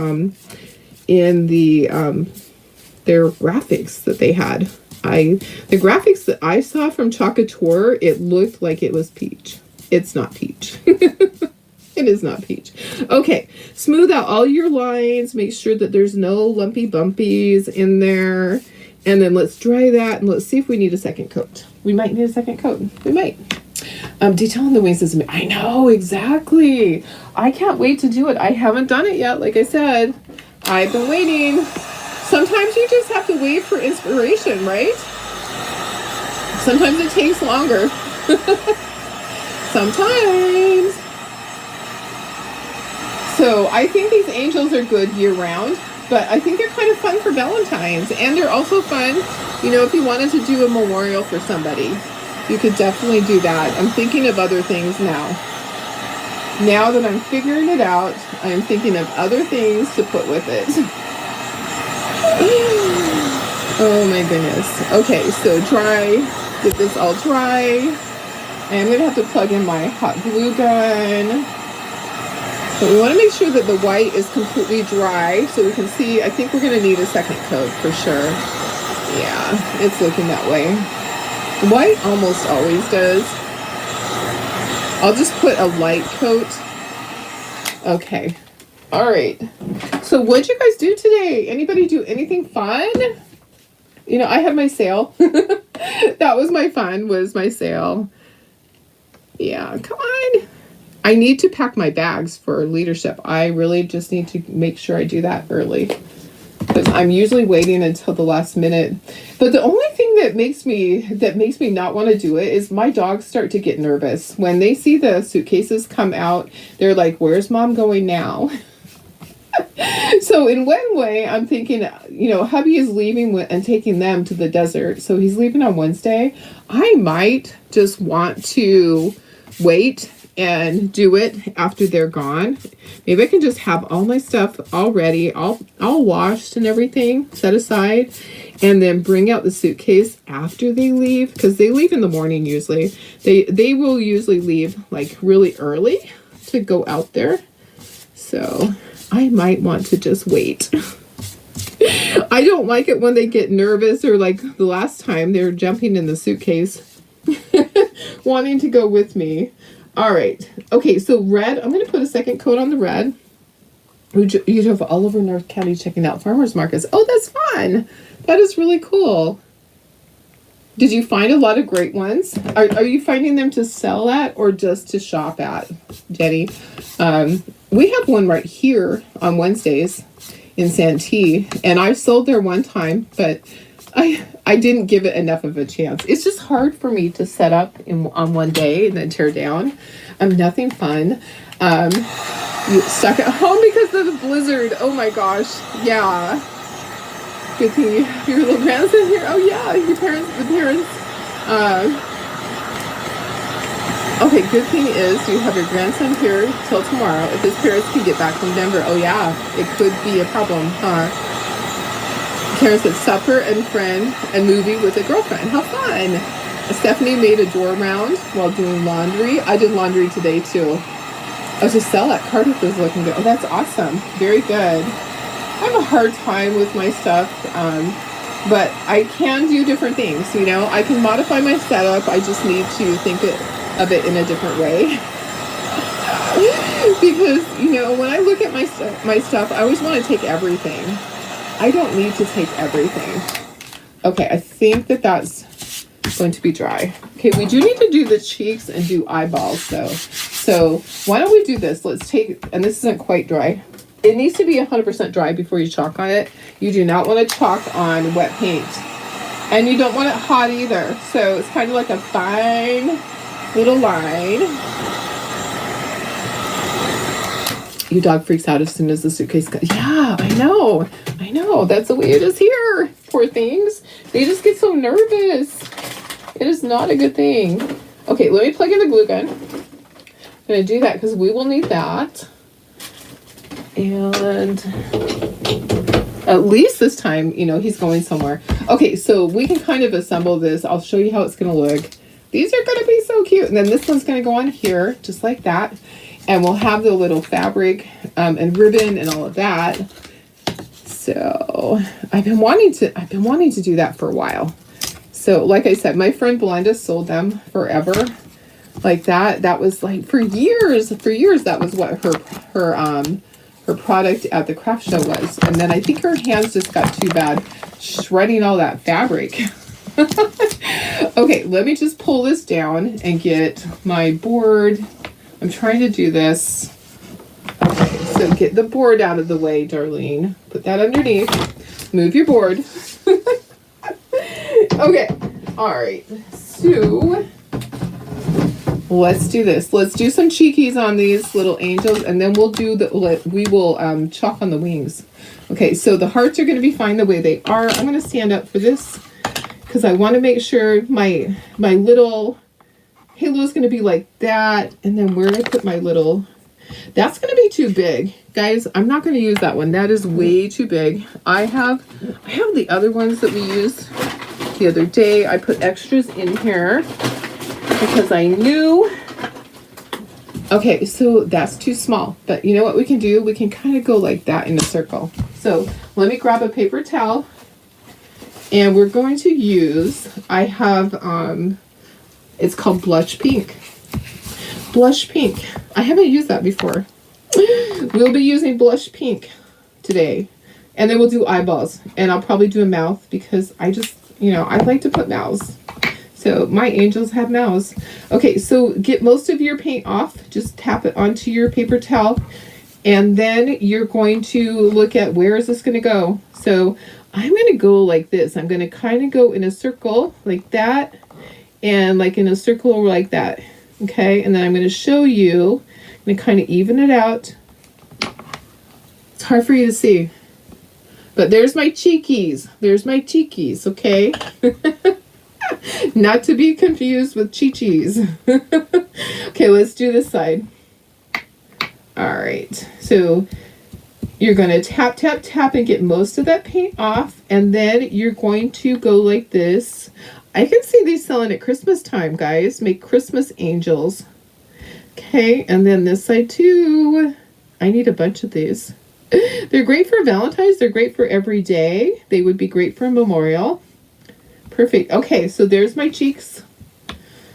their graphics that they had. The graphics that I saw from Chocateur, it looked like it was peach. It's not peach. It is not peach. Okay, smooth out all your lines. Make sure that there's no lumpy bumpies in there. And then let's dry that, and let's see if we need a second coat. We might need a second coat. We might. Detail on the wings is amazing. I know, exactly. I can't wait to do it. I haven't done it yet, like I said. I've been waiting. Sometimes you just have to wait for inspiration, right? Sometimes it takes longer. Sometimes. So I think these angels are good year-round, but I think they're kind of fun for Valentine's. And they're also fun, you know, if you wanted to do a memorial for somebody, you could definitely do that. I'm thinking of other things now. Now that I'm figuring it out, I am thinking of other things to put with it. Oh my goodness. Okay, so dry. Get this all dry. I'm going to have to plug in my hot glue gun. But we want to make sure that the white is completely dry so we can see. I think we're going to need a second coat for sure. Yeah, it's looking that way. White almost always does. I'll just put a light coat. Okay. All right. So what'd you guys do today? Anybody do anything fun? You know, I had my sale. That was my fun, was my sale. Yeah, come on. I need to pack my bags for leadership. I really just need to make sure I do that early. But I'm usually waiting until the last minute. But the only thing that makes me not want to do it is my dogs start to get nervous. When they see the suitcases come out, they're like, "Where's mom going now?" So in one way, I'm thinking, hubby is leaving and taking them to the desert. So he's leaving on Wednesday. I might just want to wait and do it after they're gone. Maybe I can just have all my stuff all ready, all washed and everything set aside, and then bring out the suitcase after they leave, because they leave in the morning usually. They will usually leave like really early to go out there. So I might want to just wait. I don't like it when they get nervous, or like the last time they're jumping in the suitcase wanting to go with me. All right. Okay, so red. I'm going to put a second coat on the red. You drove all over North County checking out farmers markets. Oh, that's fun. That is really cool. Did you find a lot of great ones? Are you finding them to sell at or just to shop at, Jenny? We have one right here on Wednesdays in Santee, and I sold there one time, but I didn't give it enough of a chance. It's just hard for me to set up on one day and then tear down. Nothing fun. You stuck at home because of the blizzard. Oh my gosh. Yeah. Good thing your little grandson here. Oh yeah, the parents. Okay, good thing is you have your grandson here till tomorrow. If his parents can get back from Denver, oh yeah, it could be a problem, huh? Karen said supper and friend and movie with a girlfriend. How fun. Stephanie made a door round while doing laundry. I did laundry today too. Oh, to sell at Cardiff is looking good. Oh, that's awesome. Very good. I have a hard time with my stuff, but I can do different things, I can modify my setup. I just need to think of it in a different way. Because, when I look at my stuff, I always want to take everything. I don't need to take everything. Okay, I think that's going to be dry. Okay, we do need to do the cheeks and do eyeballs, though. So why don't we do this? Let's take, and this isn't quite dry. It needs to be 100% dry before you chalk on it. You do not want to chalk on wet paint. And you don't want it hot either. So it's kind of like a fine little line. Your dog freaks out as soon as the suitcase goes. Yeah, I know. That's the way it is here. Poor things. They just get so nervous. It is not a good thing. Okay, let me plug in the glue gun. I'm going to do that because we will need that. And at least this time, he's going somewhere. Okay, so we can kind of assemble this. I'll show you how it's going to look. These are going to be so cute. And then this one's going to go on here, just like that. And we'll have the little fabric and ribbon and all of that. So I've been wanting to do that for a while. So like I said, my friend Belinda sold them forever. Like that. That was like for years. That was what her product at the craft show was. And then I think her hands just got too bad shredding all that fabric. Okay, let me just pull this down and get my board. I'm trying to do this. Okay, so get the board out of the way, Darlene. Put that underneath. Move your board. Okay, all right. So let's do this. Let's do some cheekies on these little angels, and then we'll chalk on the wings. Okay, so the hearts are going to be fine the way they are. I'm going to stand up for this because I want to make sure my little halo is going to be like that. And then where I put my little, that's going to be too big. Guys, I'm not going to use that one. That is way too big. I have the other ones that we used the other day. I put extras in here because I knew. Okay, so that's too small. But you know what we can do? We can kind of go like that in a circle. So let me grab a paper towel. And we're going to use, I have, it's called Blush Pink. Blush Pink. I haven't used that before. We'll be using Blush Pink today. And then we'll do eyeballs. And I'll probably do a mouth because I just, I like to put mouths. So my angels have mouths. Okay, so get most of your paint off. Just tap it onto your paper towel. And then you're going to look at where is this going to go. So I'm going to go like this. I'm going to kind of go in a circle like that, and like in a circle like that. Okay, and then I'm going to show you. I'm going to kind of even it out. It's hard for you to see, but there's my cheekies. There's my cheekies, okay? Not to be confused with chi-chis. Okay, let's do this side. All right, so you're going to tap, tap, tap and get most of that paint off, and then you're going to go like this. I can see these selling at Christmas time, guys. Make Christmas angels. Okay, and then this side too. I need a bunch of these. They're great for Valentine's. They're great for every day. They would be great for Memorial. Perfect. Okay, so there's my cheeks.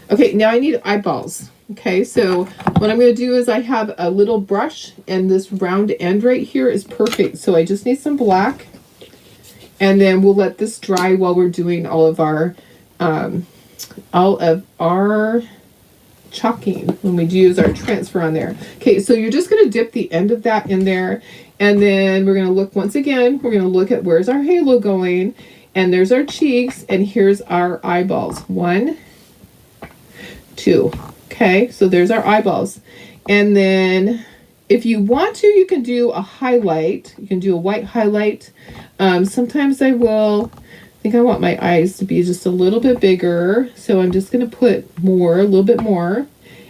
Okay, now I need eyeballs. Okay, so what I'm going to do is I have a little brush, and this round end right here is perfect. So I just need some black, and then we'll let this dry while we're doing all of our chalking when we use our transfer on there. Okay, so you're just going to dip the end of that in there, and then we're going to look once again. We're going to look at where's our halo going, and there's our cheeks, and here's our eyeballs. 1, 2. Okay, so there's our eyeballs. And then if you want to, you can do a highlight. You can do a white highlight. Sometimes I think I want my eyes to be just a little bit bigger. So I'm just going to put more, a little bit more,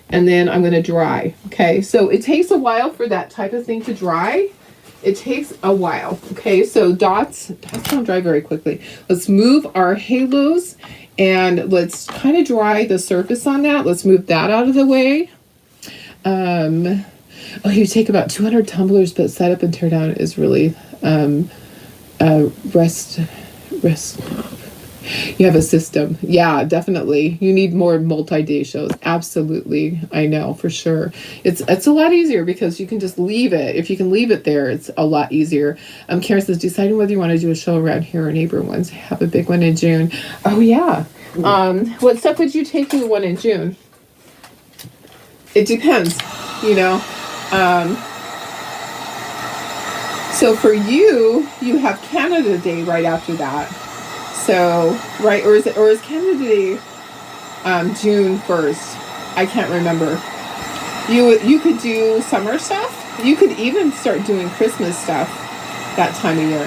and then I'm going to dry. Okay, so it takes a while for that type of thing to dry. It takes a while. Okay, so dots don't dry very quickly. Let's move our halos. And let's kind of dry the surface on that. Let's move that out of the way. You take about 200 tumblers, but set up and tear down is really rest. You have a system. Yeah, definitely. You need more multi-day shows. Absolutely. I know for sure. It's a lot easier because you can just leave it. If you can leave it there, it's a lot easier. Karen says, deciding whether you want to do a show around here or neighbor ones. Have a big one in June. Oh yeah. What stuff would you take to the one in June? It depends, you know. So for you have Canada Day right after that. So, right, or is Canada Day June 1st? I can't remember. You could do summer stuff. You could even start doing Christmas stuff that time of year.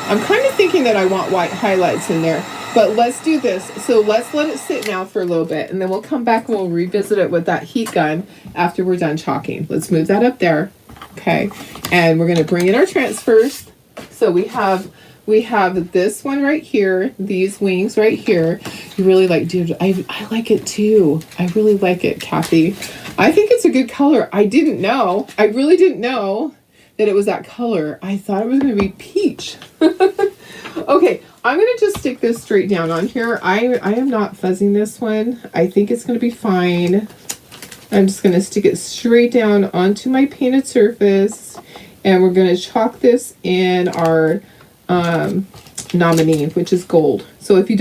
I'm kind of thinking that I want white highlights in there, but let's do this. So let's let it sit now for a little bit, and then we'll come back and we'll revisit it with that heat gun after we're done chalking. Let's move that up there. Okay, and we're going to bring in our transfers. So we have this one right here, these wings right here. You really like, dude, I like it too. I really like it, Kathy. I think it's a good color. I really didn't know that it was that color. I thought it was going to be peach. Okay, I'm going to just stick this straight down on here. I am not fuzzing this one. I think it's going to be fine. I'm just going to stick it straight down onto my painted surface, and we're going to chalk this in our nominee, which is gold. So if you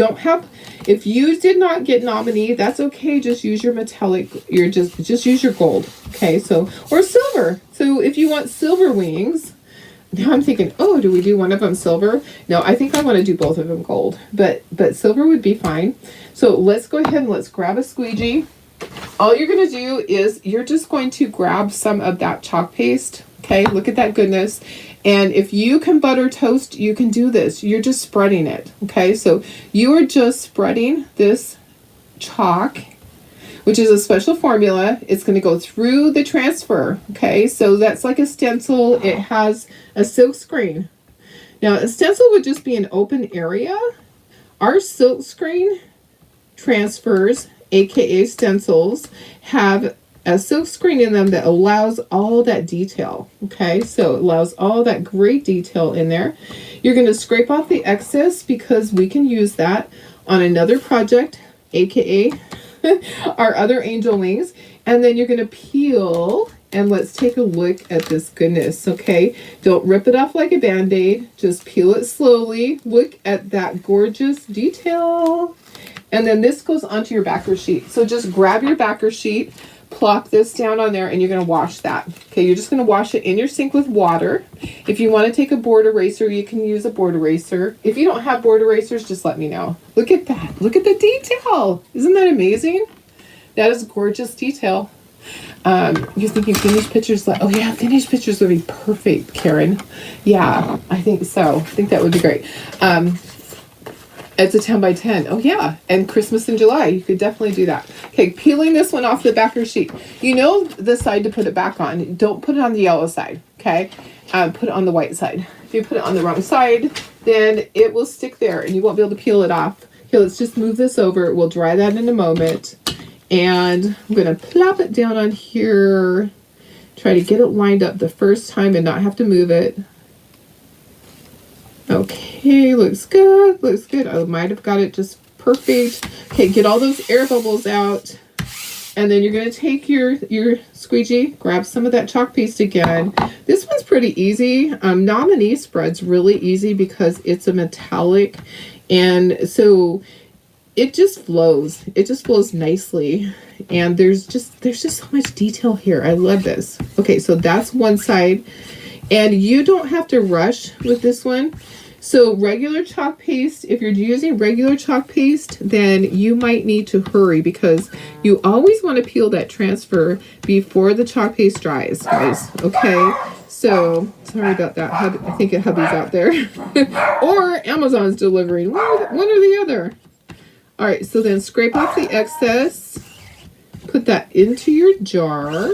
did not get nominee, that's okay. Just use your metallic. Just use your gold. Okay, so or silver. So if you want silver wings, now I'm thinking, oh, do we do one of them silver? No, I think I want to do both of them gold, but silver would be fine. So let's go ahead and let's grab a squeegee. All you're going to do is you're just going to grab some of that chalk paste. Okay, look at that goodness. And if you can butter toast, you can do this. You're just spreading it. Okay, so you are just spreading this chalk, which is a special formula. It's going to go through the transfer. Okay, so that's like a stencil. It has a silk screen. Now, a stencil would just be an open area. Our silk screen transfers, aka stencils, have a silk screen in them that allows all that detail. Okay, so it allows all that great detail in there. You're going to scrape off the excess because we can use that on another project, aka our other angel wings. And then you're going to peel, and let's take a look at this goodness. Okay, don't rip it off like a band-aid. Just peel it slowly. Look at that gorgeous detail. And then this goes onto your backer sheet. So just grab your backer sheet, Plop this down on there and you're going to wash that. Okay, you're just going to wash it in your sink with water. If you want to take a board eraser, you can use a board eraser. If you don't have board erasers, just let me know. Look at that. Look at the detail. Isn't that amazing? That is gorgeous detail. You're thinking finished pictures. Oh yeah, finished pictures would be perfect, Karen. Yeah, I think so. I think that would be great. It's a 10 by 10. Oh yeah, and Christmas in July. You could definitely do that. Okay, peeling this one off the backer sheet. You know the side to put it back on. Don't put it on the yellow side, okay? Put it on the white side. If you put it on the wrong side, then it will stick there and you won't be able to peel it off. Okay, let's just move this over. We'll dry that in a moment. And I'm going to plop it down on here. Try to get it lined up the first time and not have to move it. Okay, looks good, looks good. I might have got it just perfect. Okay, get all those air bubbles out. And then you're going to take your squeegee, grab some of that chalk paste again. This one's pretty easy. Nominee spread's really easy because it's a metallic. And so it just flows. It just flows nicely. And there's just so much detail here. I love this. Okay, so that's one side. And you don't have to rush with this one. So regular chalk paste, if you're using regular chalk paste, then you might need to hurry because you always want to peel that transfer before the chalk paste dries, guys. Okay, so sorry about that. I think hubby's out there. Or Amazon's delivering. One or the other. All right, so then scrape off the excess. Put that into your jar.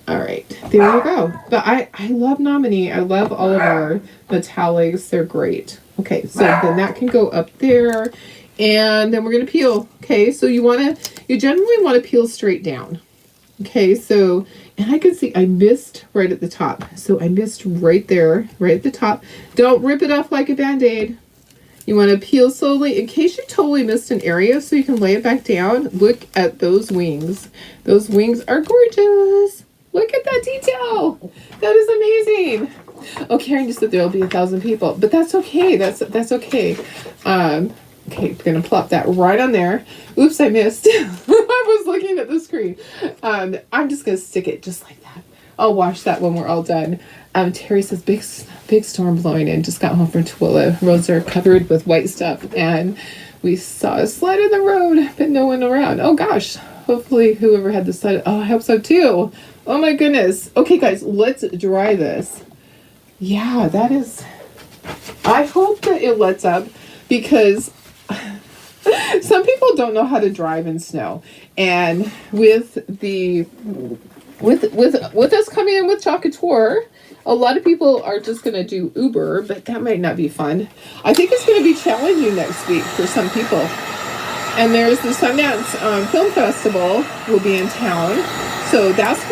All right, there you go. But I love Nominee. I love all of our metallics. They're great. Okay, so then that can go up there. And then we're going to peel. Okay, so you generally want to peel straight down. Okay, so, and I can see I missed right at the top. So I missed right there, right at the top. Don't rip it off like a Band-Aid. You want to peel slowly in case you totally missed an area so you can lay it back down. Look at those wings. Those wings are gorgeous. Look at that detail. That is amazing. Oh, Karen just said there'll be 1,000 people, but that's okay. That's okay. Okay, we're gonna plop that right on there. Oops, I missed. I was looking at the screen. I'm just gonna stick it just like that. I'll wash that when we're all done. Terry says big storm blowing in. Just got home from Tooele. Roads are covered with white stuff, and we saw a slide in the road, but no one around. Oh gosh. Hopefully whoever had the slide. Oh, I hope so too. Oh my goodness. Okay, guys, let's dry this. Yeah, that is. I hope that it lets up because some people don't know how to drive in snow, and with us coming in with Chocateur, a lot of people are just going to do Uber, but that might not be fun. I think it's going to be challenging next week for some people. And there's the Sundance Film Festival will be in town, so that's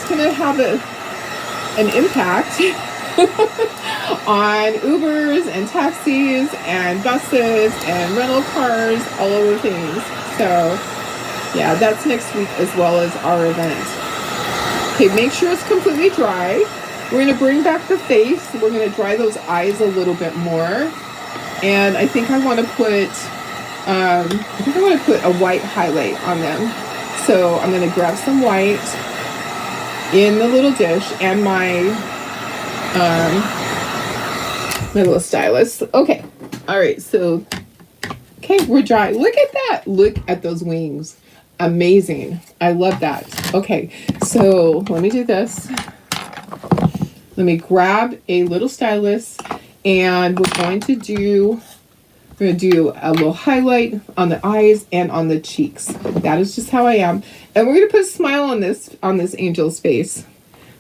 gonna have an impact on Ubers and taxis and buses and rental cars, all of the things. So yeah, that's next week as well as our event. Okay, make sure it's completely dry. We're gonna bring back the face. We're gonna dry those eyes a little bit more, and I think I want to put. I think I want to put a white highlight on them. So I'm going to grab some white in the little dish and my little stylus. Okay. All right. So, okay, we're dry. Look at that. Look at those wings. Amazing. I love that. Okay. So let me do this. Let me grab a little stylus and we're going to do a little highlight on the eyes and on the cheeks. That is just how I am. And we're going to put a smile on this angel's face.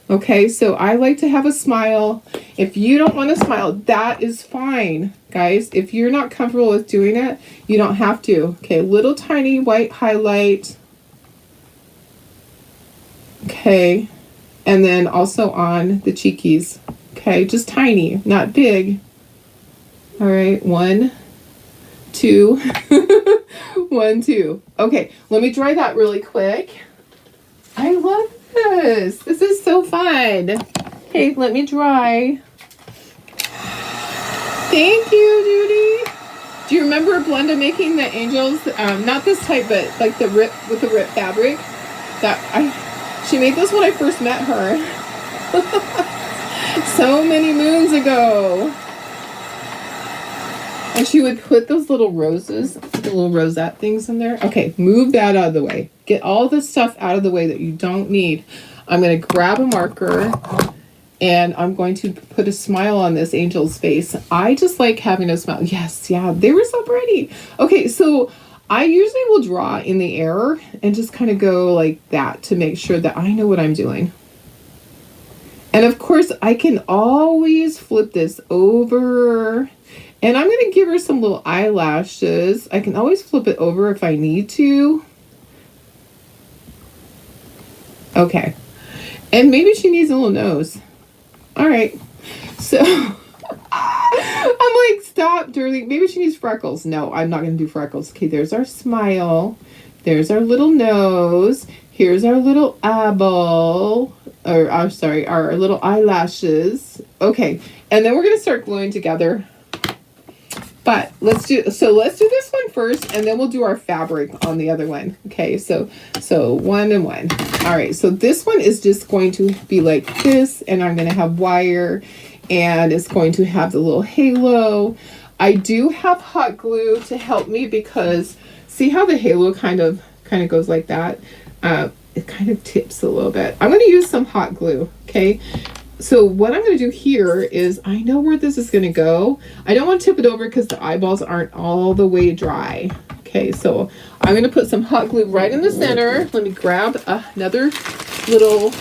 Okay, so I like to have a smile. If you don't want to smile, that is fine, guys. If you're not comfortable with doing it, you don't have to. Okay, little tiny white highlight. Okay, and then also on the cheekies. Okay, just tiny, not big. All right, 1, 2. 1, 2. Okay, let me dry that really quick. I love this. This is so fun. Okay, let me dry. Thank you, Judy. Do you remember Glenda making the angels? Not this type, but like the rip with the rip fabric. She made this when I first met her. So many moons ago. And she would put those little roses, the little rosette things in there. Okay, move that out of the way. Get all the stuff out of the way that you don't need. I'm going to grab a marker and I'm going to put a smile on this angel's face. I just like having a smile. Yes, yeah, they were so pretty. Okay, so I usually will draw in the air and just kind of go like that to make sure that I know what I'm doing. And of course, I can always flip this over. And I'm going to give her some little eyelashes. I can always flip it over if I need to. Okay. And maybe she needs a little nose. All right. So I'm like, stop, darling. Maybe she needs freckles. No, I'm not going to do freckles. Okay, there's our smile. There's our little nose. Here's our little eyeball. Or, I'm sorry, our little eyelashes. Okay. And then we're going to start gluing together. But let's do this one first, and then we'll do our fabric on the other one. Okay, so 1 and 1. All right, so this one is just going to be like this, and I'm going to have wire, and it's going to have the little halo. I do have hot glue to help me because see how the halo kind of goes like that? It kind of tips a little bit. I'm going to use some hot glue. Okay. So what I'm going to do here is I know where this is going to go. I don't want to tip it over because the eyeballs aren't all the way dry. Okay, so I'm going to put some hot glue right in the center. Let me grab another little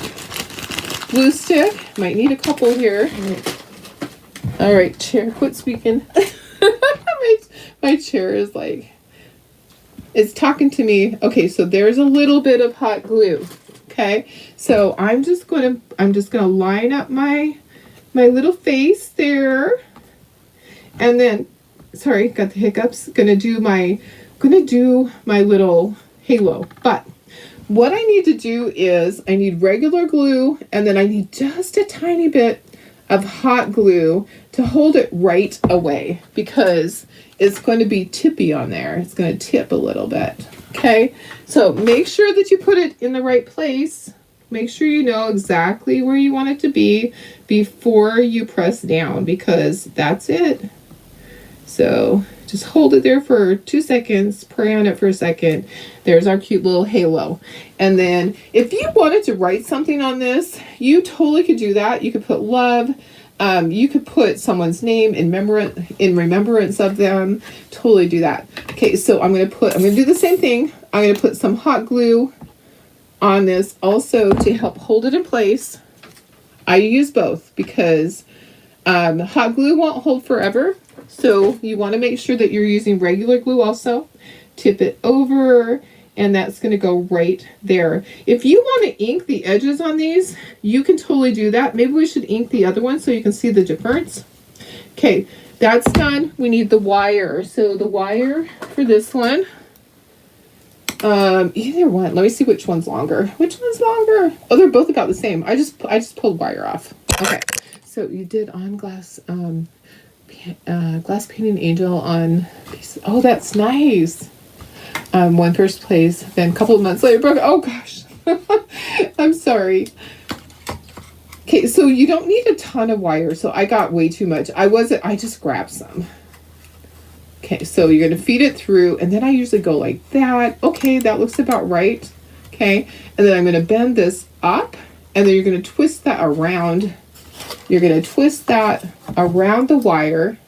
glue stick. Might need a couple here. All right, chair, quit speaking. my chair is like, it's talking to me. Okay, so there's a little bit of hot glue. Okay, so I'm just gonna line up my little face there, and then, sorry, got the hiccups. Gonna do my little halo. But what I need to do is I need regular glue, and then I need just a tiny bit of hot glue to hold it right away because it's going to be tippy on there. It's going to tip a little bit. Okay, so make sure that you put it in the right place. Make sure you know exactly where you want it to be before you press down because that's it. So just hold it there for 2 seconds, pray on it for a second. There's our cute little halo. And then if you wanted to write something on this, you totally could do that. You could put love. You could put someone's name in remembrance of them. Totally do that. Okay, so I'm going to do the same thing. I'm going to put some hot glue on this also to help hold it in place. I use both because hot glue won't hold forever. So you want to make sure that you're using regular glue also. Tip it over. And that's going to go right there. If you want to ink the edges on these, you can totally do that. Maybe we should ink the other one so you can see the difference. Okay, that's done. We need the wire. So the wire for this one, either one. Let me see which one's longer. Which one's longer? Oh, they're both about the same. I just pulled wire off. Okay, so you did on glass, glass painting angel on pieces. Oh, that's nice. Won first place, then a couple of months later broke. Oh gosh. I'm sorry. Okay, so you don't need a ton of wire, so I got way too much. I just grabbed some. Okay, so you're gonna feed it through, and then I usually go like that. Okay, that looks about right. Okay, and then I'm gonna bend this up, and then you're gonna twist that around. You're gonna twist that around the wire.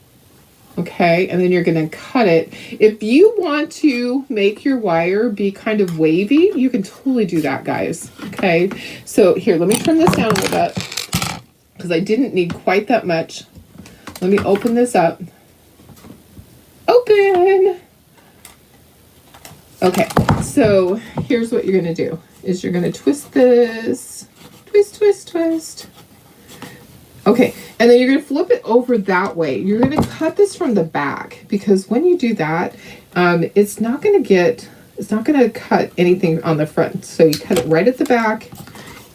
Okay, and then you're going to cut it. If you want to make your wire be kind of wavy, you can totally do that, guys. Okay, so here, let me turn this down a little bit because I didn't need quite that much. Let me open this up. Open! Okay, so here's what you're going to do, is you're going to twist this. Twist, twist, twist. Okay, and then you're going to flip it over that way. You're going to cut this from the back because when you do that, it's not going to cut anything on the front. So you cut it right at the back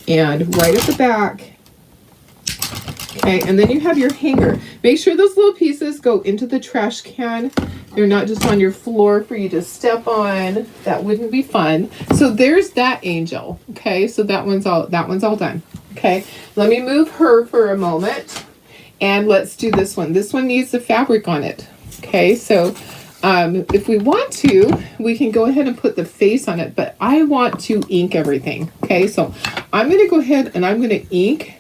and right at the back. Okay, and then you have your hanger. Make sure those little pieces go into the trash can They're not just on your floor for you to step on. That wouldn't be fun. So there's that angel. Okay, so that one's all done. Okay, let me move her for a moment, and let's do this one. This one needs the fabric on it. Okay, so if we want to, we can go ahead and put the face on it, but I want to ink everything. Okay, so I'm going to go ahead and I'm going to ink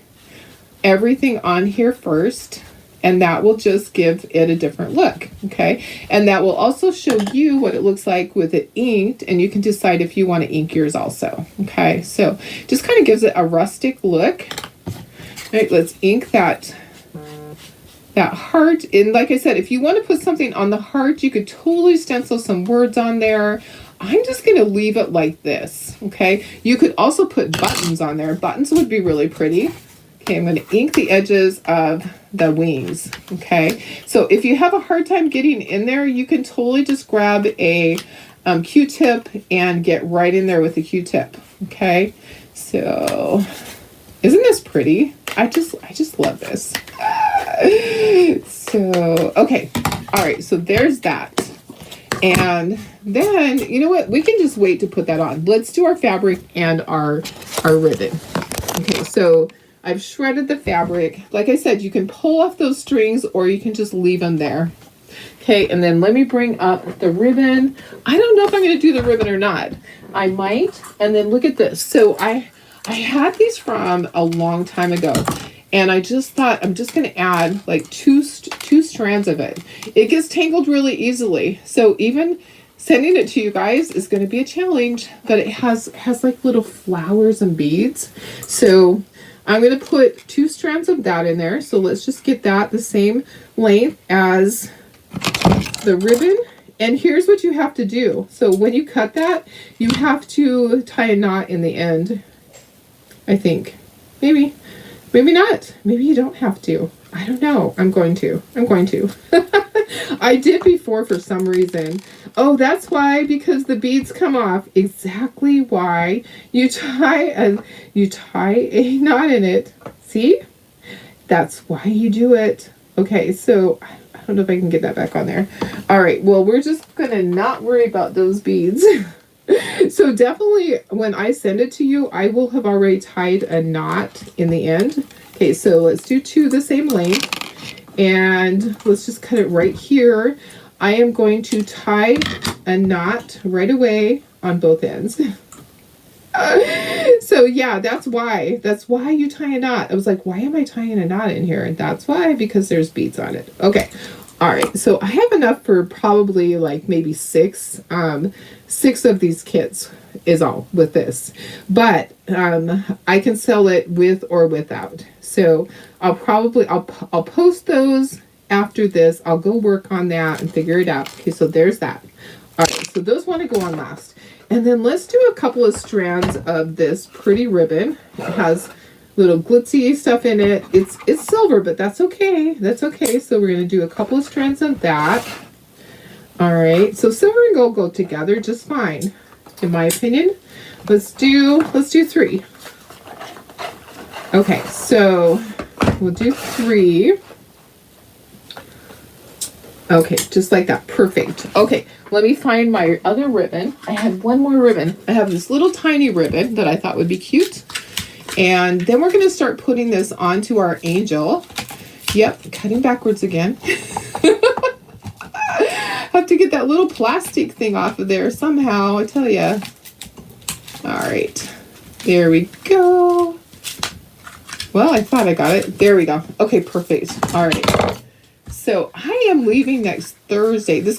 everything on here first, and that will just give it a different look. Okay, and that will also show you what it looks like with it inked, and you can decide if you want to ink yours also. Okay, so just kind of gives it a rustic look. All right, let's ink that heart. And like I said, if you want to put something on the heart, you could totally stencil some words on there. I'm just going to leave it like this. Okay, you could also put buttons on there. Buttons would be really pretty. Okay, I'm going to ink the edges of the wings. Okay, so if you have a hard time getting in there, you can totally just grab a Q-tip and get right in there with the Q-tip. Okay, so isn't this pretty? I just love this. So, okay. All right, so there's that. And then, you know what? We can just wait to put that on. Let's do our fabric and our ribbon. Okay, so I've shredded the fabric. Like I said, you can pull off those strings or you can just leave them there. Okay, and then let me bring up the ribbon. I don't know if I'm going to do the ribbon or not. I might. And then look at this. So I had these from a long time ago, and I just thought I'm just going to add like two strands of it. It gets tangled really easily, so even sending it to you guys is going to be a challenge, but it has like little flowers and beads. So I'm going to put 2 strands of that in there. So let's just get that the same length as the ribbon. And here's what you have to do. So when you cut that, you have to tie a knot in the end. I think. Maybe not. Maybe you don't have to. I don't know. I'm going to. I did before for some reason. Oh, that's why, because the beads come off. Exactly why you tie a knot in it. See? That's why you do it. Okay, so I don't know if I can get that back on there. All right, well, we're just going to not worry about those beads. So definitely when I send it to you, I will have already tied a knot in the end. Okay, so let's do 2 the same length, and let's just cut it right here. I am going to tie a knot right away on both ends. So yeah, that's why you tie a knot. I was like, why am I tying a knot in here? And that's why, because there's beads on it. Okay. All right, so I have enough for probably like maybe 6 of these kits is all with this, but I can sell it with or without. So I'll post those after this. I'll go work on that and figure it out. Okay, so there's that. All right, so those want to go on last, and then let's do a couple of strands of this pretty ribbon. It has little glitzy stuff in it. It's silver, but that's okay. That's okay. So we're going to do a couple of strands of that. All right. So silver and gold go together just fine, in my opinion. Let's do 3. Okay. So we'll do 3. Okay, just like that. Perfect. Okay, let me find my other ribbon. I had one more ribbon. I have this little tiny ribbon that I thought would be cute. And then we're going to start putting this onto our angel. Yep, cutting backwards again. Have to get that little plastic thing off of there somehow, I tell you. All right, there we go. Well, I thought I got it. There we go. Okay, perfect. All right. So I am leaving this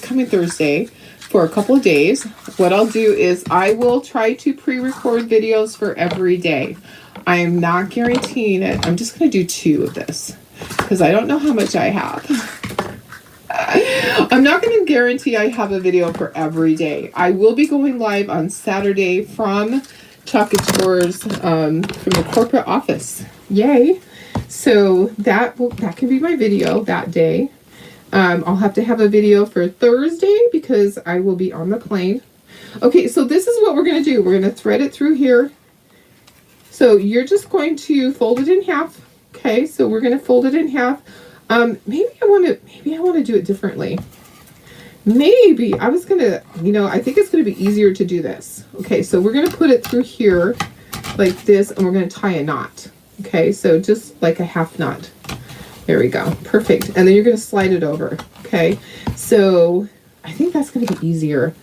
coming Thursday, for a couple of days. What I'll do is I will try to pre-record videos for every day. I am not guaranteeing it. I'm just going to do 2 of this because I don't know how much I have. I'm not going to guarantee I have a video for every day. I will be going live on Saturday from Chocolate Tours, from the corporate office. Yay! So that can be my video that day. I'll have to have a video for Thursday because I will be on the plane. Okay, so this is what we're going to do. We're going to thread it through here. So you're just going to fold it in half. Okay, so we're going to fold it in half. Maybe I want to do it differently. maybe I was gonna, I think it's gonna be easier to do this. Okay, so we're gonna put it through here like this, and we're gonna tie a knot. Okay, so just like a half knot. There we go, perfect. And then you're gonna slide it over. Okay, so I think that's gonna be easier.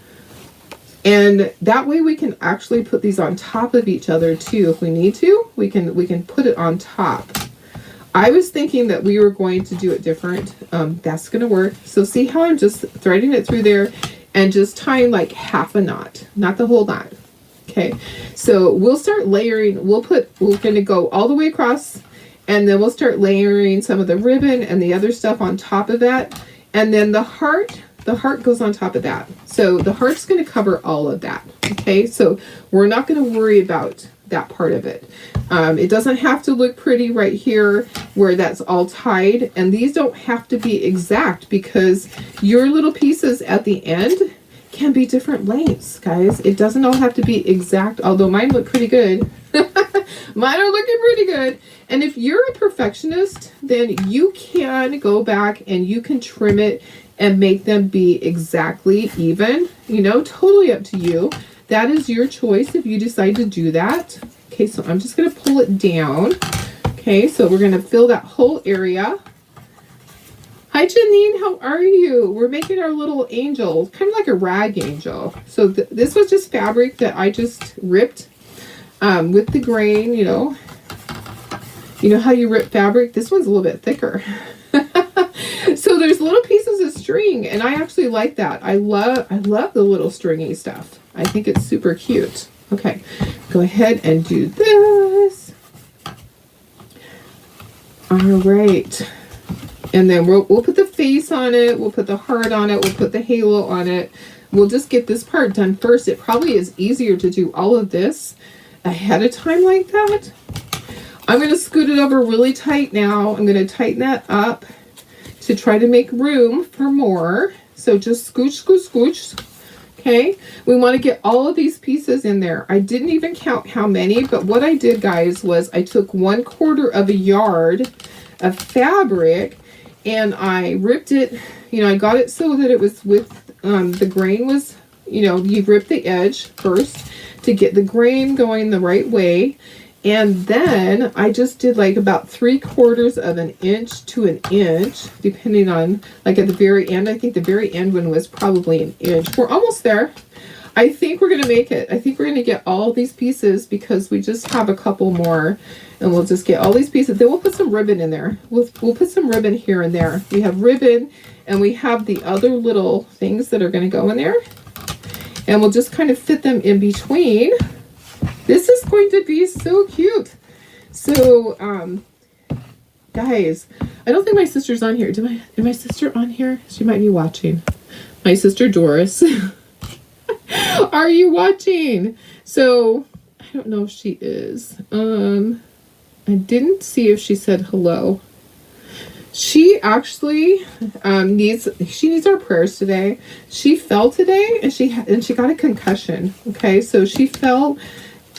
And that way we can actually put these on top of each other too. If we need to, we can put it on top. I was thinking that we were going to do it different. That's going to work. So see how I'm just threading it through there and just tying like half a knot, not the whole knot. Okay, so we'll start layering. We're going to go all the way across, and then we'll start layering some of the ribbon and the other stuff on top of that. And then the heart goes on top of that. So the heart's going to cover all of that. Okay, so we're not going to worry about that part of it. It doesn't have to look pretty right here where that's all tied, and these don't have to be exact because your little pieces at the end can be different lengths, guys. It doesn't all have to be exact, although mine look pretty good. Mine are looking pretty good. And if you're a perfectionist, then you can go back and you can trim it and make them be exactly even, totally up to you. That is your choice if you decide to do that. Okay, so I'm just going to pull it down. Okay, so we're going to fill that whole area. Hi, Janine, how are you? We're making our little angel, kind of like a rag angel. So this was just fabric that I just ripped with the grain, You know how you rip fabric? This one's a little bit thicker. So there's little pieces of string, and I actually like that. I love the little stringy stuff. I think it's super cute. Okay, go ahead and do this. All right. And then we'll put the face on it. We'll put the heart on it. We'll put the halo on it. We'll just get this part done first. It probably is easier to do all of this ahead of time like that. I'm going to scoot it over really tight now. I'm going to tighten that up to try to make room for more. So just scooch, scooch, scooch. Okay, we want to get all of these pieces in there. I didn't even count how many, but what I did, guys, was I took 1/4 of a yard of fabric and I ripped it. I got it so that it was with the grain was, you rip the edge first to get the grain going the right way. And then I just did like about 3/4 of an inch to an inch, depending on, like at the very end. I think the very end one was probably an inch. We're almost there. I think we're going to make it. I think we're going to get all these pieces because we just have a couple more, and we'll just get all these pieces. Then we'll put some ribbon in there. We'll put some ribbon here and there. We have ribbon, and we have the other little things that are going to go in there, and we'll just kind of fit them in between. This is going to be so cute. So, guys, I don't think my sister's on here. Is my sister on here? She might be watching. My sister Doris. Are you watching? So, I don't know if she is. I didn't see if she said hello. She actually needs our prayers today. She fell today and she got a concussion. Okay, so she fell.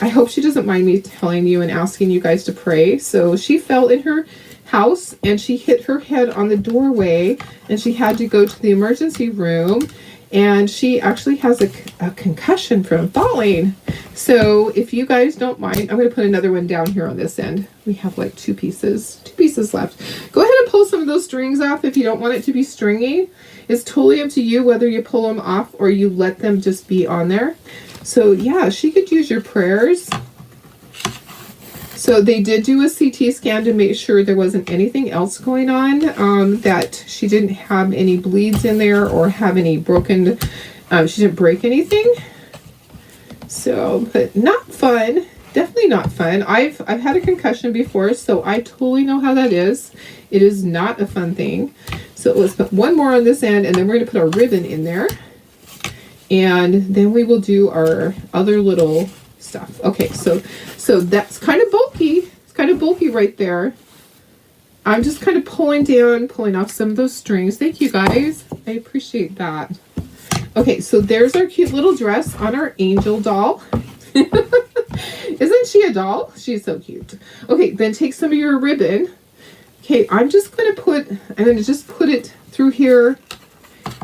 I hope she doesn't mind me telling you and asking you guys to pray. So she fell in her house and she hit her head on the doorway and she had to go to the emergency room, and she actually has a concussion from falling. So if you guys don't mind, I'm going to put another one down here on this end. We have like two pieces left. Go ahead and pull some of those strings off if you don't want it to be stringy. It's totally up to you whether you pull them off or you let them just be on there. So yeah, she could use your prayers. So they did do a CT scan to make sure there wasn't anything else going on, that she didn't have any bleeds in there or have any broken, she didn't break anything. So, but not fun. Definitely not fun. I've had a concussion before, so I totally know how that is. It is not a fun thing. So let's put one more on this end, and then we're going to put our ribbon in there. And then we will do our other little stuff. Okay, so that's kind of bulky. It's kind of bulky right there. I'm just kind of pulling off some of those strings. Thank you guys. I appreciate that. Okay, so there's our cute little dress on our angel doll. Isn't she a doll? She's so cute. Okay, then take some of your ribbon. Okay, I'm just going to just put it through here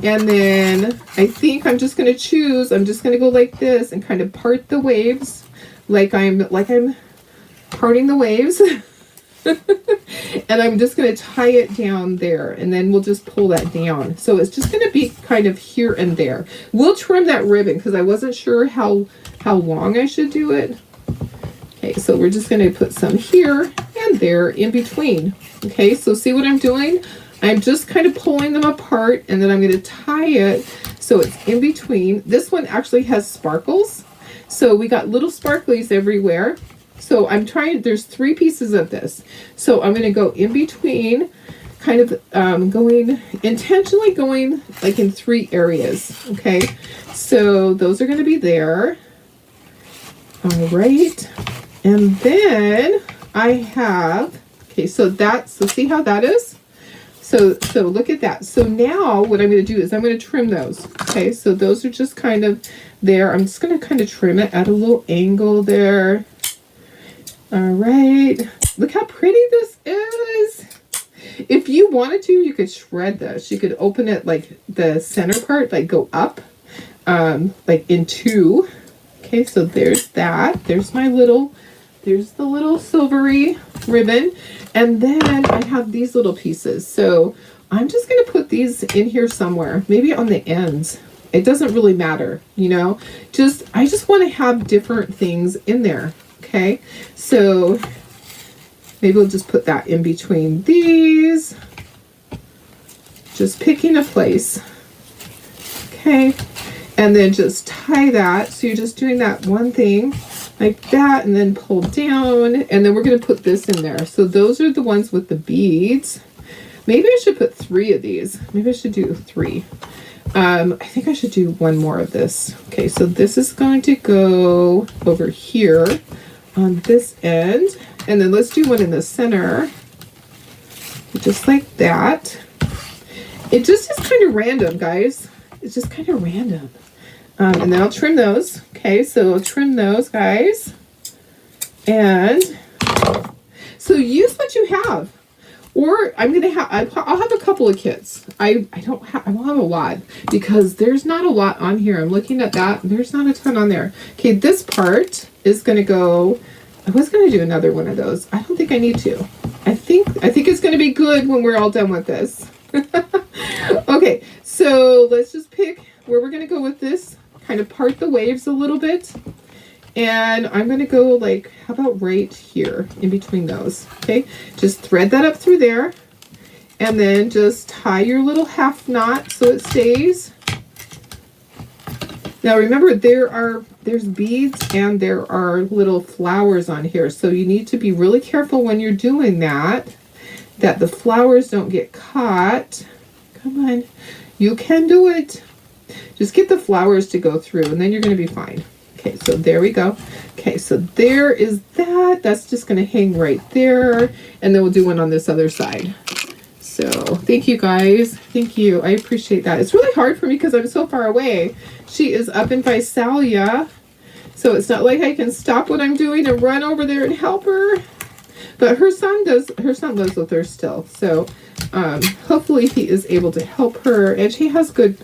And then I think I'm just going to choose, I'm just going to go like this and kind of part the waves like I'm parting the waves. And I'm just going to tie it down there, and then we'll just pull that down. So it's just going to be kind of here and there. We'll trim that ribbon because I wasn't sure how long I should do it. Okay, so we're just going to put some here and there in between. Okay, so see what I'm doing? I'm just kind of pulling them apart, and then I'm going to tie it so it's in between. This one actually has sparkles. So we got little sparklies everywhere. So I'm trying, there's 3 pieces of this. So I'm going to go in between, kind of intentionally going like in 3 areas. Okay, so those are going to be there. All right. And then I have, okay, so see how that is? So look at that. So now what I'm going to do is I'm going to trim those. Okay, so those are just kind of there. I'm just going to kind of trim it at a little angle there. All right, look how pretty this is. If you wanted to, you could shred this. You could open it like the center part, like go up, like in 2. Okay, so there's that. There's the little silvery ribbon. And then I have these little pieces. So I'm just going to put these in here somewhere, maybe on the ends. It doesn't really matter, you know, I just want to have different things in there. Okay, so maybe we'll just put that in between these, just picking a place. Okay, and then just tie that. So you're just doing that one thing like that, and then pull down, and then we're going to put this in there. So those are the ones with the beads. Maybe I should put 3 of these. Maybe I should do 3. I think I should do 1 more of this. Okay, so this is going to go over here on this end, and then let's do one in the center, just like that. It just is kind of random, guys. It's just kind of random. And then I'll trim those. Okay, so I'll trim those, guys. And so use what you have. Or I'm gonna have, I'll have a couple of kits. I won't have a lot because there's not a lot on here. I'm looking at that. There's not a ton on there. Okay, this part is gonna go. I was gonna do another one of those. I don't think I need to. I think it's gonna be good when we're all done with this. Okay, so let's just pick where we're gonna go with this. Kind of part the waves a little bit. And I'm going to go like, how about right here in between those? Okay, just thread that up through there. And then just tie your little half knot so it stays. Now remember, there's beads and there are little flowers on here. So you need to be really careful when you're doing that the flowers don't get caught. Come on, you can do it. Just get the flowers to go through and then you're going to be fine. Okay, so there we go. Okay, so there is that. That's just going to hang right there. And then we'll do one on this other side. So thank you guys. Thank you. I appreciate that. It's really hard for me because I'm so far away. She is up in Visalia. So it's not like I can stop what I'm doing and run over there and help her. But her son lives with her still. So hopefully he is able to help her. And she has good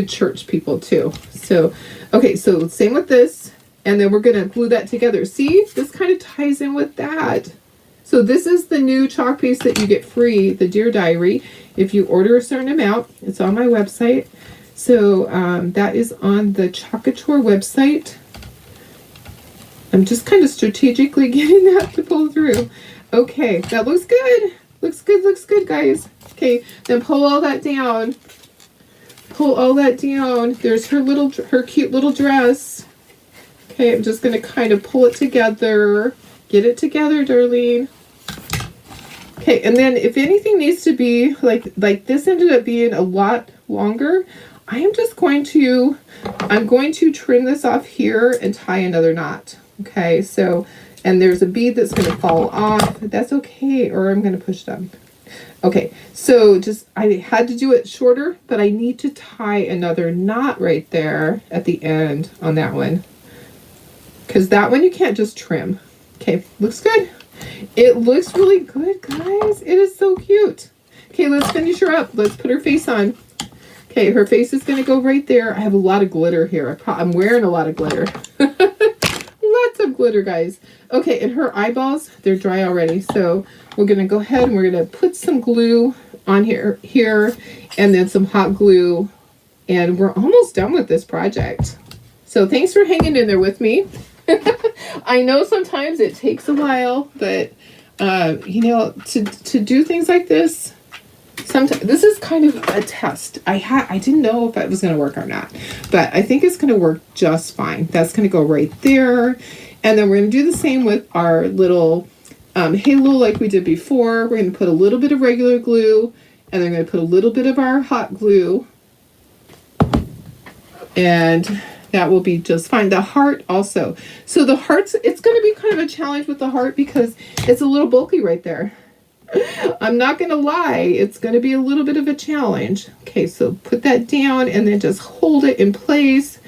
church people too. So okay, so same with this, and then we're going to glue that together. See, this kind of ties in with that. So this is the new chalk piece that you get free, the Dear Diary, if you order a certain amount. It's on my website. So that is on the Chalkator website. I'm just kind of strategically getting that to pull through. Okay, that looks good. Looks good, guys. Okay, then pull all that down. Pull all that down. There's her cute little dress. Okay, I'm just going to kind of pull it together. Get it together, darling. Okay, and then if anything needs to be, like this ended up being a lot longer, I'm going to trim this off here and tie another knot. Okay, so, and there's a bead that's going to fall off. That's okay, or I'm going to push it up. Okay, so I had to do it shorter, but I need to tie another knot right there at the end on that one. Because that one you can't just trim. Okay, looks good. It looks really good, guys. It is so cute. Okay, let's finish her up. Let's put her face on. Okay, her face is going to go right there. I have a lot of glitter here. I'm wearing a lot of glitter. Lots of glitter, guys. Okay, and her eyeballs, they're dry already. So we're going to go ahead and we're going to put some glue on here, and then some hot glue. And we're almost done with this project. So thanks for hanging in there with me. I know sometimes it takes a while, but you know, to do things like this, sometimes this is kind of a test. I didn't know if it was going to work or not, but I think it's going to work just fine. That's going to go right there, and then we're going to do the same with our little halo like we did before. We're going to put a little bit of regular glue, and then we're going to put a little bit of our hot glue, and that will be just fine. The heart also. So the hearts, it's going to be kind of a challenge with the heart because it's a little bulky right there. I'm not going to lie. It's going to be a little bit of a challenge. Okay, so put that down and then just hold it in place.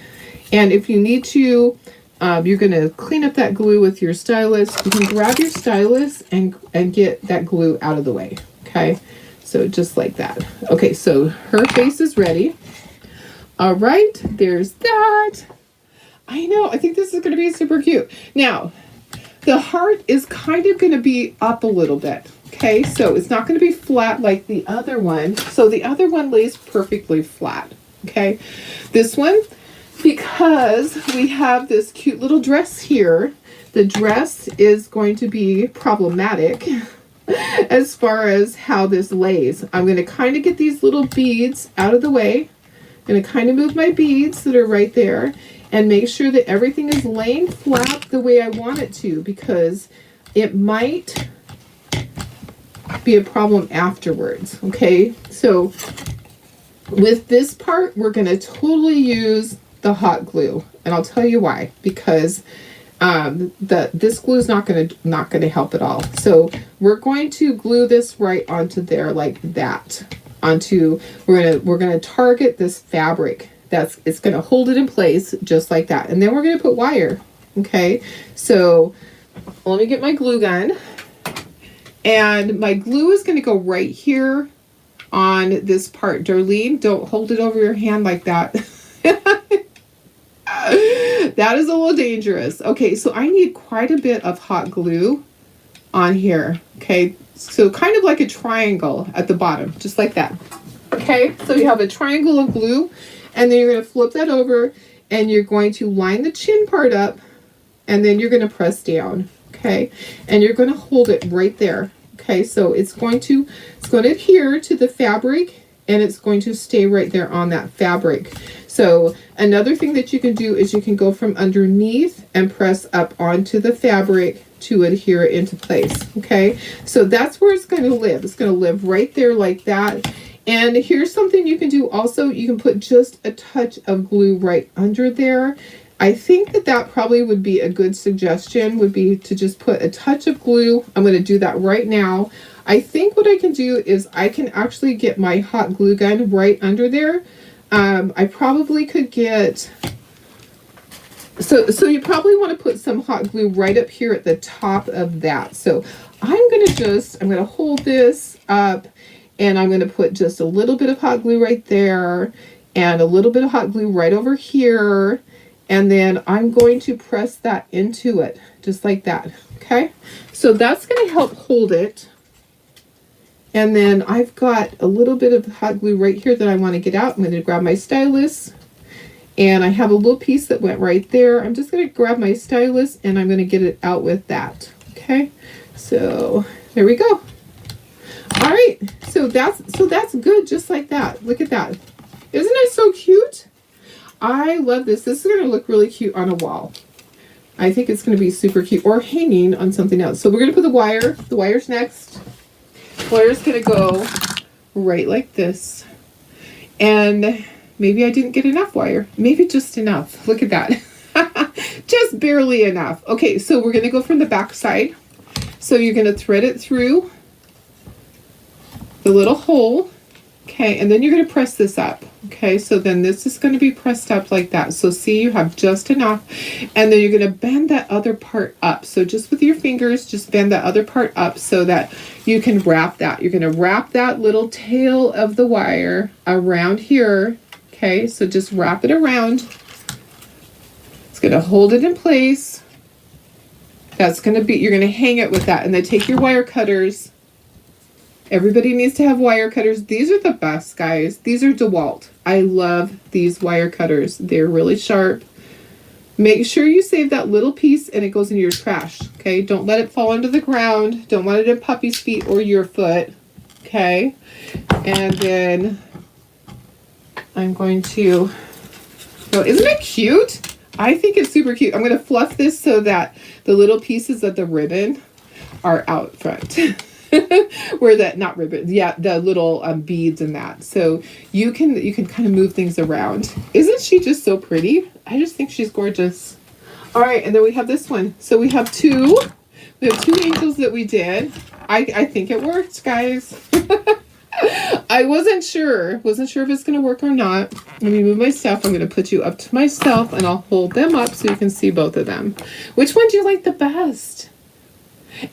And if you need to, you're going to clean up that glue with your stylus. You can grab your stylus and get that glue out of the way. Okay, so just like that. Okay, so her face is ready. All right, there's that. I know, I think this is going to be super cute. Now, the heart is kind of going to be up a little bit. Okay, so it's not going to be flat like the other one. So the other one lays perfectly flat. Okay, this one, because we have this cute little dress here, the dress is going to be problematic as far as how this lays. I'm going to kind of get these little beads out of the way. I'm going to kind of move my beads that are right there and make sure that everything is laying flat the way I want it to, because it might be a problem afterwards. Okay, so with this part, we're going to totally use the hot glue, and I'll tell you why. Because this glue is not going to help at all. So we're going to glue this right onto there like that. We're gonna target this fabric. It's gonna hold it in place just like that, and then we're gonna put wire. Okay, so let me get my glue gun, and my glue is gonna go right here on this part. Darlene, don't hold it over your hand like that. That is a little dangerous. Okay, so I need quite a bit of hot glue on here. Okay, so kind of like a triangle at the bottom, just like that. Okay, so you have a triangle of glue, and then you're going to flip that over, and you're going to line the chin part up, and then you're going to press down. Okay, and you're going to hold it right there. Okay, so it's going to adhere to the fabric, and it's going to stay right there on that fabric. So another thing that you can do is you can go from underneath and press up onto the fabric to adhere it into place. Okay, so that's where it's going to live. It's going to live right there like that. And here's something you can do also. You can put just a touch of glue right under there. I think that probably would be a good suggestion, would be to just put a touch of glue. I'm going to do that right now. I think what I can do is I can actually get my hot glue gun right under there. I probably could get, so you probably want to put some hot glue right up here at the top of that. So I'm going to hold this up, and I'm going to put just a little bit of hot glue right there, and a little bit of hot glue right over here. And then I'm going to press that into it, just like that. Okay, so that's going to help hold it. And then I've got a little bit of hot glue right here that I want to get out. I'm going to grab my stylus, and I have a little piece that went right there. I'm just going to grab my stylus, and I'm going to get it out with that. Okay, so there we go. All right, so that's good, just like that. Look at that. Isn't it so cute? I love this. This is going to look really cute on a wall. I think it's going to be super cute, or hanging on something else. So we're going to put the wire. The wire's next. The wire's going to go right like this. And maybe I didn't get enough wire. Maybe just enough. Look at that. Just barely enough. Okay, so we're going to go from the back side. So you're going to thread it through the little hole. Okay, and then you're going to press this up. Okay, so then this is going to be pressed up like that. So see, you have just enough. And then you're going to bend that other part up. So just with your fingers, just bend that other part up so that you can wrap that. You're going to wrap that little tail of the wire around here. Okay, so just wrap it around. It's going to hold it in place. That's going to be, you're going to hang it with that. And then take your wire cutters. Everybody needs to have wire cutters. These are the best, guys. These are DeWalt. I love these wire cutters. They're really sharp. Make sure you save that little piece and it goes into your trash. Okay, don't let it fall onto the ground. Don't want it at puppy's feet or your foot. Okay, and then I'm going to, oh, isn't it cute? I think it's super cute. I'm going to fluff this so that the little pieces of the ribbon are out front. Where that, not ribbon, yeah, the little beads and that. So you can kind of move things around. Isn't she just so pretty? I just think she's gorgeous. All right, and then we have this one. So we have two angels that we did. I think it worked, guys. I wasn't sure if it's gonna work or not. Let me move my stuff. I'm gonna put you up to myself and I'll hold them up so you can see both of them. Which one do you like the best?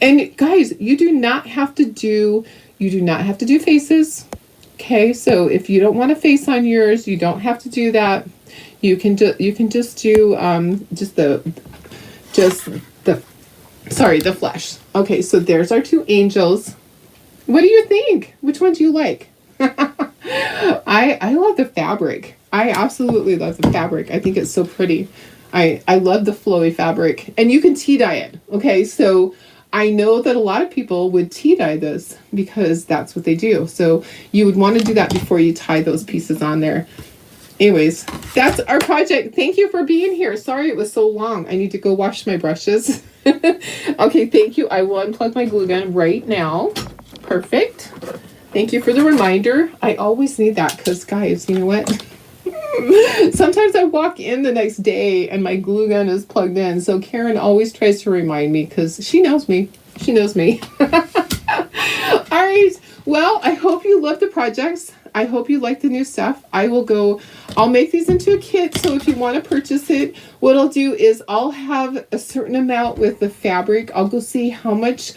And guys, you do not have to do faces. Okay, so if you don't want a face on yours, you don't have to do that. You can just do the flesh. Okay, so there's our two angels. What do you think? Which one do you like? I love the fabric. I absolutely love the fabric. I think it's so pretty. I love the flowy fabric, and you can tea dye it. Okay, so I know that a lot of people would tea dye this because that's what they do. So you would want to do that before you tie those pieces on there. Anyways, that's our project. Thank you for being here. Sorry it was so long. I need to go wash my brushes. Okay, thank you. I will unplug my glue gun right now. Perfect. Thank you for the reminder. I always need that because, guys, you know what? Sometimes I walk in the next day and my glue gun is plugged in. So Karen always tries to remind me because she knows me. She knows me. All right. Well, I hope you love the projects. I hope you like the new stuff. I'll make these into a kit. So if you want to purchase it, what I'll do is I'll have a certain amount with the fabric. I'll go see how much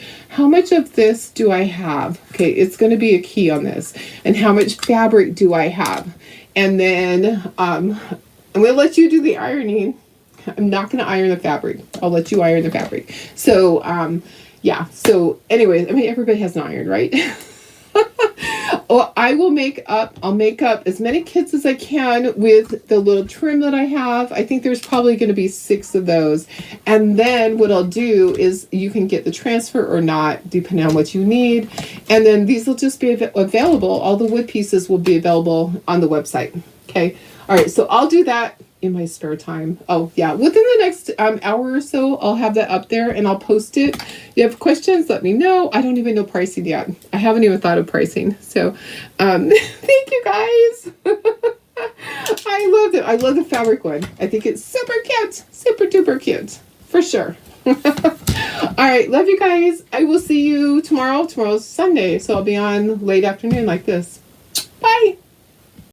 of this do I have. Okay, it's going to be a key on this. And how much fabric do I have? And then I'm going to let you do the ironing. I'm not going to iron the fabric. I'll let you iron the fabric. So, yeah. So anyways, I mean, everybody has an iron, right? I'll make up as many kits as I can with the little trim that I have. I think there's probably going to be 6 of those. And then what I'll do is you can get the transfer or not, depending on what you need. And then these will just be available. All the wood pieces will be available on the website. Okay. All right. So I'll do that in my spare time. Oh yeah, within the next hour or so, I'll have that up there and I'll post it. If you have questions, let me know. I don't even know pricing yet. I haven't even thought of pricing. So thank you guys. I loved it. I love the fabric one. I think it's super cute. Super duper cute. For sure. All right. Love you guys. I will see you tomorrow. Tomorrow's Sunday, so I'll be on late afternoon like this. Bye.